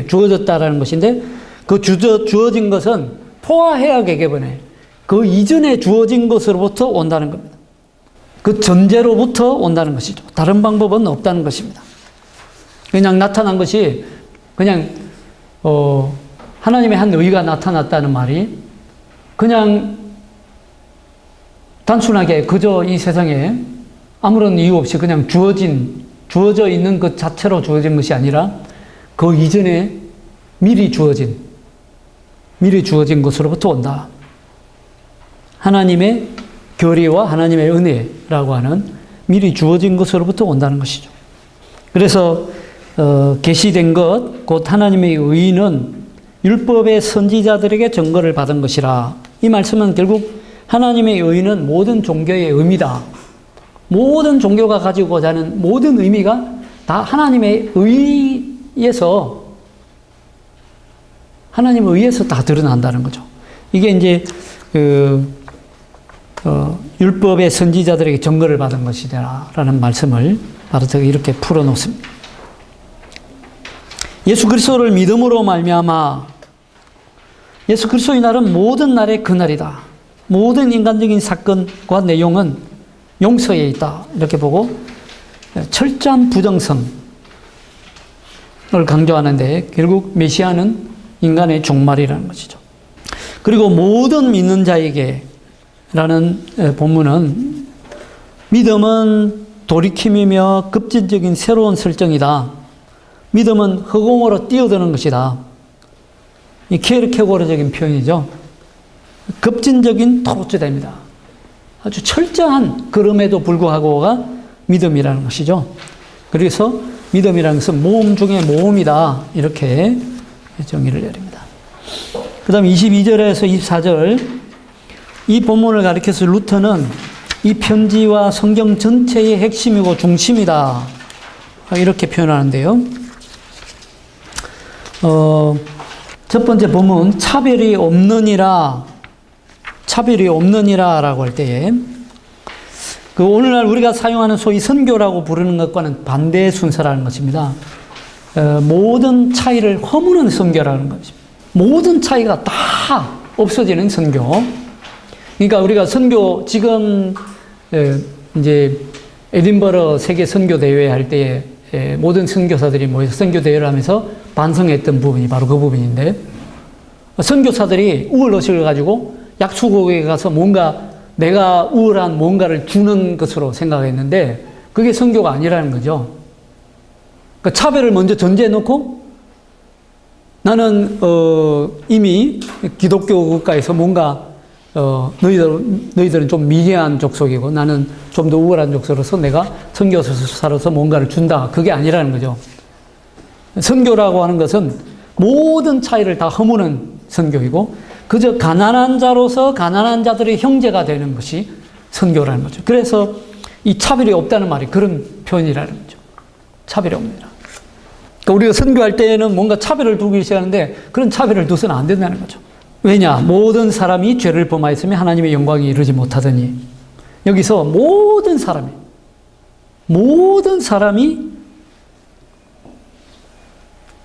주어졌다라는 것인데 그 주어진 것은 포화해야 계계변에 그 이전에 주어진 것으로부터 온다는 겁니다. 그 전제로부터 온다는 것이죠. 다른 방법은 없다는 것입니다. 그냥 나타난 것이 그냥 하나님의 한 의가 나타났다는 말이 그냥 단순하게 그저 이 세상에 아무런 이유 없이 그냥 주어져 있는 것 자체로 주어진 것이 아니라 그 이전에 미리 주어진 것으로부터 온다. 하나님의 교리와 하나님의 은혜라고 하는 미리 주어진 것으로부터 온다는 것이죠. 그래서 계시된 것, 곧 하나님의 의는 율법의 선지자들에게 증거를 받은 것이라. 이 말씀은 결국 하나님의 의는 모든 종교의 의미다. 모든 종교가 가지고자 하는 모든 의미가 다 하나님의 의에서 다 드러난다는 거죠. 이게 이제 율법의 선지자들에게 증거를 받은 것이다라는 말씀을 바르트가 이렇게 풀어놓습니다. 예수 그리스도를 믿음으로 말미암아 예수 그리스도의 날은 모든 날의 그 날이다. 모든 인간적인 사건과 내용은 용서에 있다. 이렇게 보고 철저한 부정성을 강조하는데 결국 메시아는 인간의 종말이라는 것이죠. 그리고 모든 믿는 자에게 라는 본문은 믿음은 돌이킴이며 급진적인 새로운 설정이다. 믿음은 허공으로 뛰어드는 것이다. 이 키에르케고르적인 표현이죠. 급진적인 토르츠됩니다. 아주 철저한 걸음에도 불구하고가 믿음이라는 것이죠. 그래서 믿음이라는 것은 모험 중에 모험이다. 이렇게 정의를 내립니다. 그 다음 22절에서 24절 이 본문을 가리켜서 루터는 이 편지와 성경 전체의 핵심이고 중심이다. 이렇게 표현하는데요. 첫 번째 본문 차별이 없느니라 라고 할 때에 그 오늘날 우리가 사용하는 소위 선교라고 부르는 것과는 반대 순서라는 것입니다. 모든 차이를 허무는 선교라는 것입니다. 모든 차이가 다 없어지는 선교. 그러니까 우리가 선교 지금 이제 에딘버러 세계 선교 대회 할 때에 모든 선교사들이 모여서 선교 대회를 하면서 반성했던 부분이 바로 그 부분인데 선교사들이 우월의식을 가지고 약수국에 가서 뭔가 내가 우월한 뭔가를 주는 것으로 생각했는데 그게 선교가 아니라는 거죠. 그러니까 차별을 먼저 전제해 놓고 나는 이미 기독교 국가에서 뭔가 너희들은 좀 미개한 족속이고 나는 좀 더 우월한 족속으로서 내가 선교사로서 뭔가를 준다. 그게 아니라는 거죠. 선교라고 하는 것은 모든 차이를 다 허무는 선교이고 그저 가난한 자로서 가난한 자들의 형제가 되는 것이 선교라는 거죠. 그래서 이 차별이 없다는 말이 그런 표현이라는 거죠. 차별이 없느니라. 그러니까 우리가 선교할 때는 뭔가 차별을 두기 시작하는데 그런 차별을 두서는 안 된다는 거죠. 왜냐? 모든 사람이 죄를 범하였으며 하나님의 영광에 이르지 못하더니 여기서 모든 사람이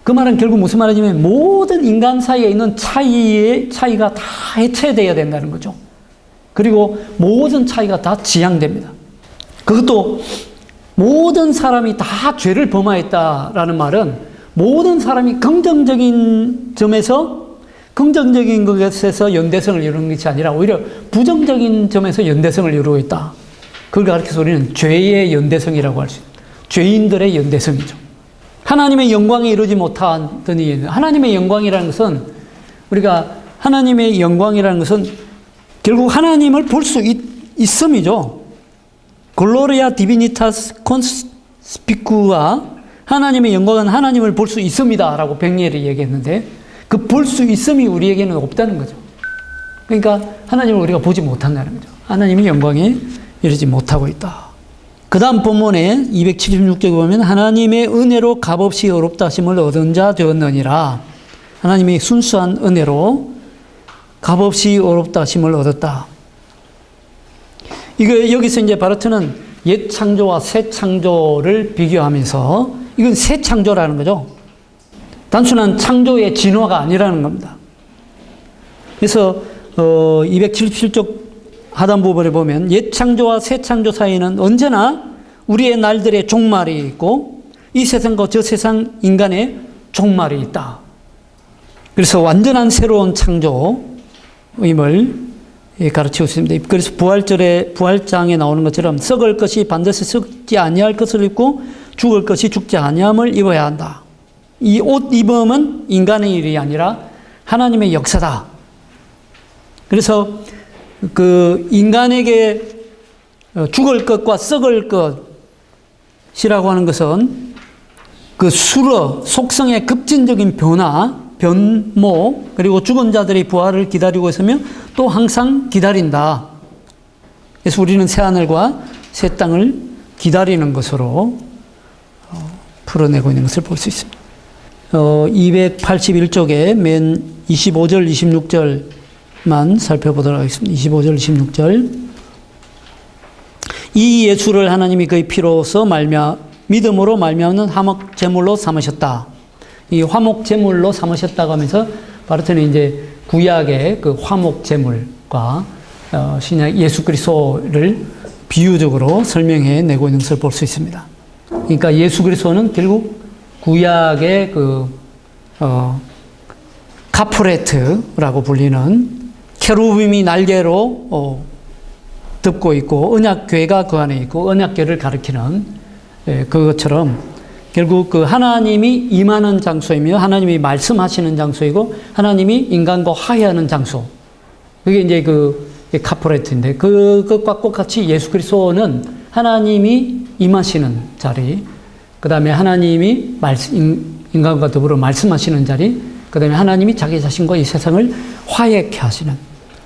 그 말은 결국 무슨 말이냐면 모든 인간 사이에 있는 차이가 다 해체되어야 된다는 거죠. 그리고 모든 차이가 다 지양됩니다. 그것도 모든 사람이 다 죄를 범하였다라는 말은 모든 사람이 긍정적인 점에서 긍정적인 것에서 연대성을 이루는 것이 아니라 오히려 부정적인 점에서 연대성을 이루고 있다. 그걸 가르쳐서 우리는 죄의 연대성이라고 할 수 있습니다. 죄인들의 연대성이죠. 하나님의 영광에 이르지 못하더니 하나님의 영광이라는 것은 우리가 하나님의 영광이라는 것은 결국 하나님을 볼 수 있음이죠. 글로리아 디비니타스 콘스피쿠와 하나님의 영광은 하나님을 볼 수 있습니다 라고 백리엘이 얘기했는데 그 볼 수 있음이 우리에게는 없다는 거죠. 그러니까 하나님을 우리가 보지 못한다는 거죠. 하나님의 영광에 이르지 못하고 있다. 그 다음 본문에 276쪽에 보면 하나님의 은혜로 값없이 어렵다 하심을 얻은 자 되었느니라. 하나님의 순수한 은혜로 값없이 어렵다 하심을 얻었다. 이거 여기서 이제 바르트는 옛 창조와 새 창조를 비교하면서 이건 새 창조라는 거죠. 단순한 창조의 진화가 아니라는 겁니다. 그래서 277쪽 하단 부분에 보면 옛 창조와 새 창조 사이에는 언제나 우리의 날들의 종말이 있고 이 세상과 저 세상 인간의 종말이 있다. 그래서 완전한 새로운 창조임을 가르치고 있습니다. 그래서 부활장에 나오는 것처럼 썩을 것이 반드시 썩지 아니할 것을 입고 죽을 것이 죽지 아니함을 입어야 한다. 이 옷 입음은 인간의 일이 아니라 하나님의 역사다. 그래서 그 인간에게 죽을 것과 썩을 것이라고 하는 것은 그 수러, 속성의 급진적인 변화, 변모, 그리고 죽은 자들의 부활을 기다리고 있으며 또 항상 기다린다. 그래서 우리는 새하늘과 새 땅을 기다리는 것으로 풀어내고 있는 것을 볼 수 있습니다. 281쪽에 맨 25절, 26절만 살펴보도록 하겠습니다. 25절, 26절. 이 예수를 하나님이 그의 피로서 믿음으로 말미암는 화목 제물로 삼으셨다. 이 화목 제물로 삼으셨다고 하면서 바르트는 이제 구약의 그 화목 제물과 신약 예수 그리스도를 비유적으로 설명해 내고 있는 것을 볼 수 있습니다. 그러니까 예수 그리스도는 결국 구약의 카프레트라고 불리는 케루빔이 날개로 덮고 있고 언약궤가 그 안에 있고 언약궤를 가리키는 그것처럼 결국 그 하나님이 임하는 장소이며 하나님이 말씀하시는 장소이고 하나님이 인간과 화해하는 장소. 그게 이제 그 카프레트인데 그것과 똑같이 예수 그리스도는 하나님이 임하시는 자리, 그 다음에 하나님이 인간과 더불어 말씀하시는 자리, 그 다음에 하나님이 자기 자신과 이 세상을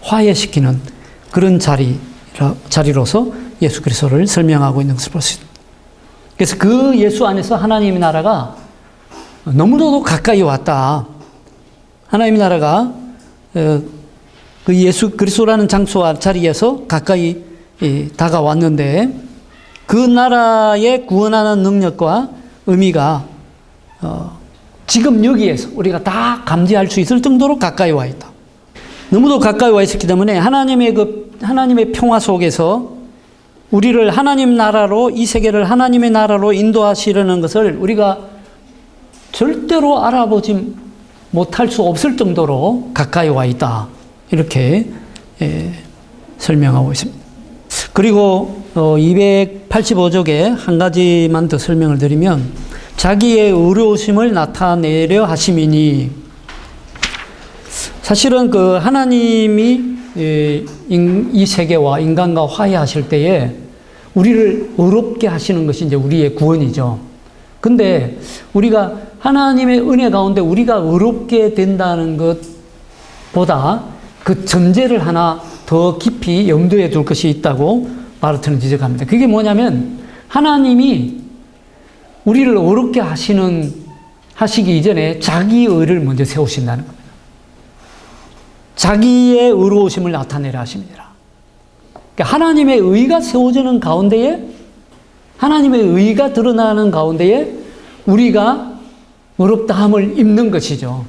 화해시키는 그런 자리로서 예수 그리스도를 설명하고 있는 것을 볼 수 있습니다. 그래서 그 예수 안에서 하나님의 나라가 너무나도 가까이 왔다. 하나님의 나라가 그 예수 그리스도라는 장소와 자리에서 가까이 다가왔는데 그 나라의 구원하는 능력과 의미가 지금 여기에서 우리가 다 감지할 수 있을 정도로 가까이 와 있다. 너무도 가까이 와 있었기 때문에 하나님의 평화 속에서 우리를 하나님 나라로, 이 세계를 하나님의 나라로 인도하시려는 것을 우리가 절대로 알아보지 못할 수 없을 정도로 가까이 와 있다. 이렇게 설명하고 있습니다. 그리고 285쪽에 한 가지만 더 설명을 드리면 자기의 의로우심을 나타내려 하심이니, 사실은 그 하나님이 이 세계와 인간과 화해하실 때에 우리를 의롭게 하시는 것이 이제 우리의 구원이죠. 근데 우리가 하나님의 은혜 가운데 우리가 의롭게 된다는 것보다 그 전제를 하나 더 깊이 염두에 둘 것이 있다고 바르트는 지적합니다. 그게 뭐냐면 하나님이 우리를 의롭게 하시기 이전에 자기 의를 먼저 세우신다는 겁니다. 자기의 의로우심을 나타내려 하십니다. 그러니까 하나님의 의가 세워지는 가운데에, 하나님의 의가 드러나는 가운데에 우리가 의롭다함을 입는 것이죠.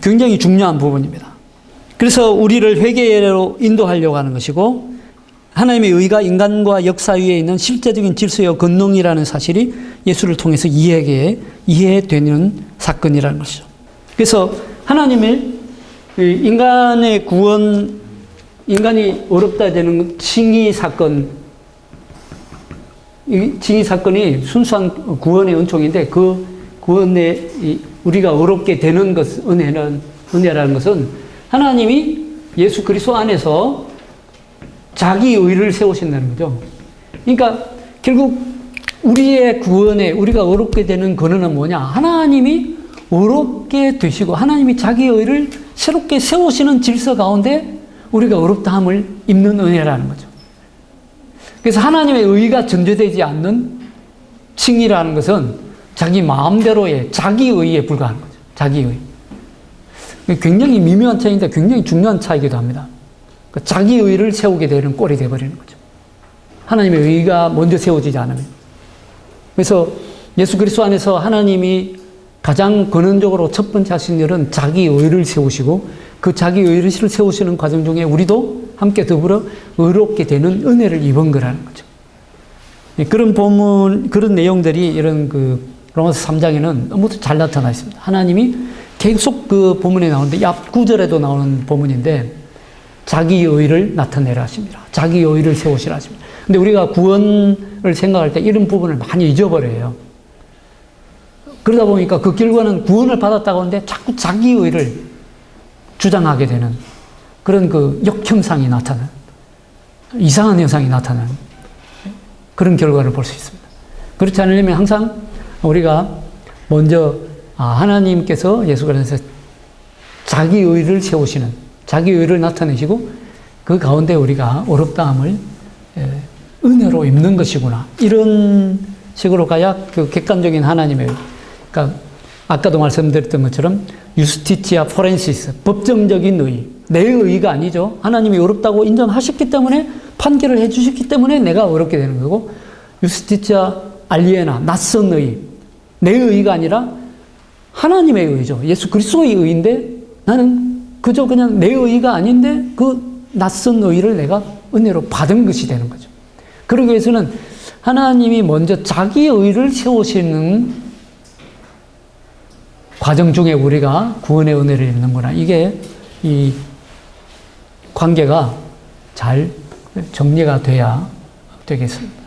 굉장히 중요한 부분입니다. 그래서 우리를 회개로 인도하려고 하는 것이고, 하나님의 의가 인간과 역사 위에 있는 실제적인 질서의 권능이라는 사실이 예수를 통해서 이해되는 사건이라는 것이죠. 그래서 하나님의 인간의 구원, 인간이 어렵다 되는 칭의 사건, 이 칭의 사건이 순수한 구원의 은총인데 그 구원에 우리가 어렵게 되는 은혜라는 것은 하나님이 예수 그리스도 안에서 자기 의를 세우신다는 거죠. 그러니까 결국 우리의 구원에 우리가 어렵게 되는 근원은 뭐냐? 하나님이 어렵게 되시고 하나님이 자기 의를 새롭게 세우시는 질서 가운데 우리가 어렵다함을 입는 은혜라는 거죠. 그래서 하나님의 의가 전제되지 않는 칭의라는 것은 자기 마음대로의 자기 의에 불과한 거죠. 자기 의. 굉장히 미묘한 차이인데 굉장히 중요한 차이기도 합니다. 자기 의를 세우게 되는 꼴이 되어버리는 거죠. 하나님의 의가 먼저 세워지지 않으면. 그래서 예수 그리스도 안에서 하나님이 가장 근원적으로 첫 번째 하신 일은 자기 의를 세우시고 그 자기 의를 세우시는 과정 중에 우리도 함께 더불어 의롭게 되는 은혜를 입은 거라는 거죠. 그런 내용들이 이런 그 로마서 3장에는 너무 잘 나타나 있습니다. 하나님이 계속 그 본문에 나오는데 앞 9절에도 나오는 본문인데 자기 의를 나타내라 하십니다. 자기 의를 세우시라 하십니다. 근데 우리가 구원을 생각할 때 이런 부분을 많이 잊어버려요. 그러다 보니까 그 결과는 구원을 받았다고 하는데 자꾸 자기 의를 주장하게 되는 그런 그 역현상이 나타나는, 이상한 현상이 나타나는 그런 결과를 볼 수 있습니다. 그렇지 않으려면 항상 우리가 먼저 하나님께서 예수 그리스도에서 자기 의를 세우시는, 자기 의를 나타내시고 그 가운데 우리가 어렵다함을 은혜로 입는 것이구나, 이런 식으로 가야 그 객관적인 하나님의, 그러니까 아까도 말씀드렸던 것처럼 유스티티아 포렌시스, 법정적인 의, 내 의가 아니죠. 하나님이 어렵다고 인정하셨기 때문에, 판결을 해주셨기 때문에 내가 어렵게 되는 거고, 유스티티아 알리에나, 낯선 의, 내 의가 아니라 하나님의 의죠. 예수 그리스도의 의인데 나는 그저 그냥 내 의가 아닌데 그 낯선 의를 내가 은혜로 받은 것이 되는 거죠. 그러기 위해서는 하나님이 먼저 자기 의를 세우시는 과정 중에 우리가 구원의 은혜를 입는구나. 이게 이 관계가 잘 정리가 돼야 되겠습니다.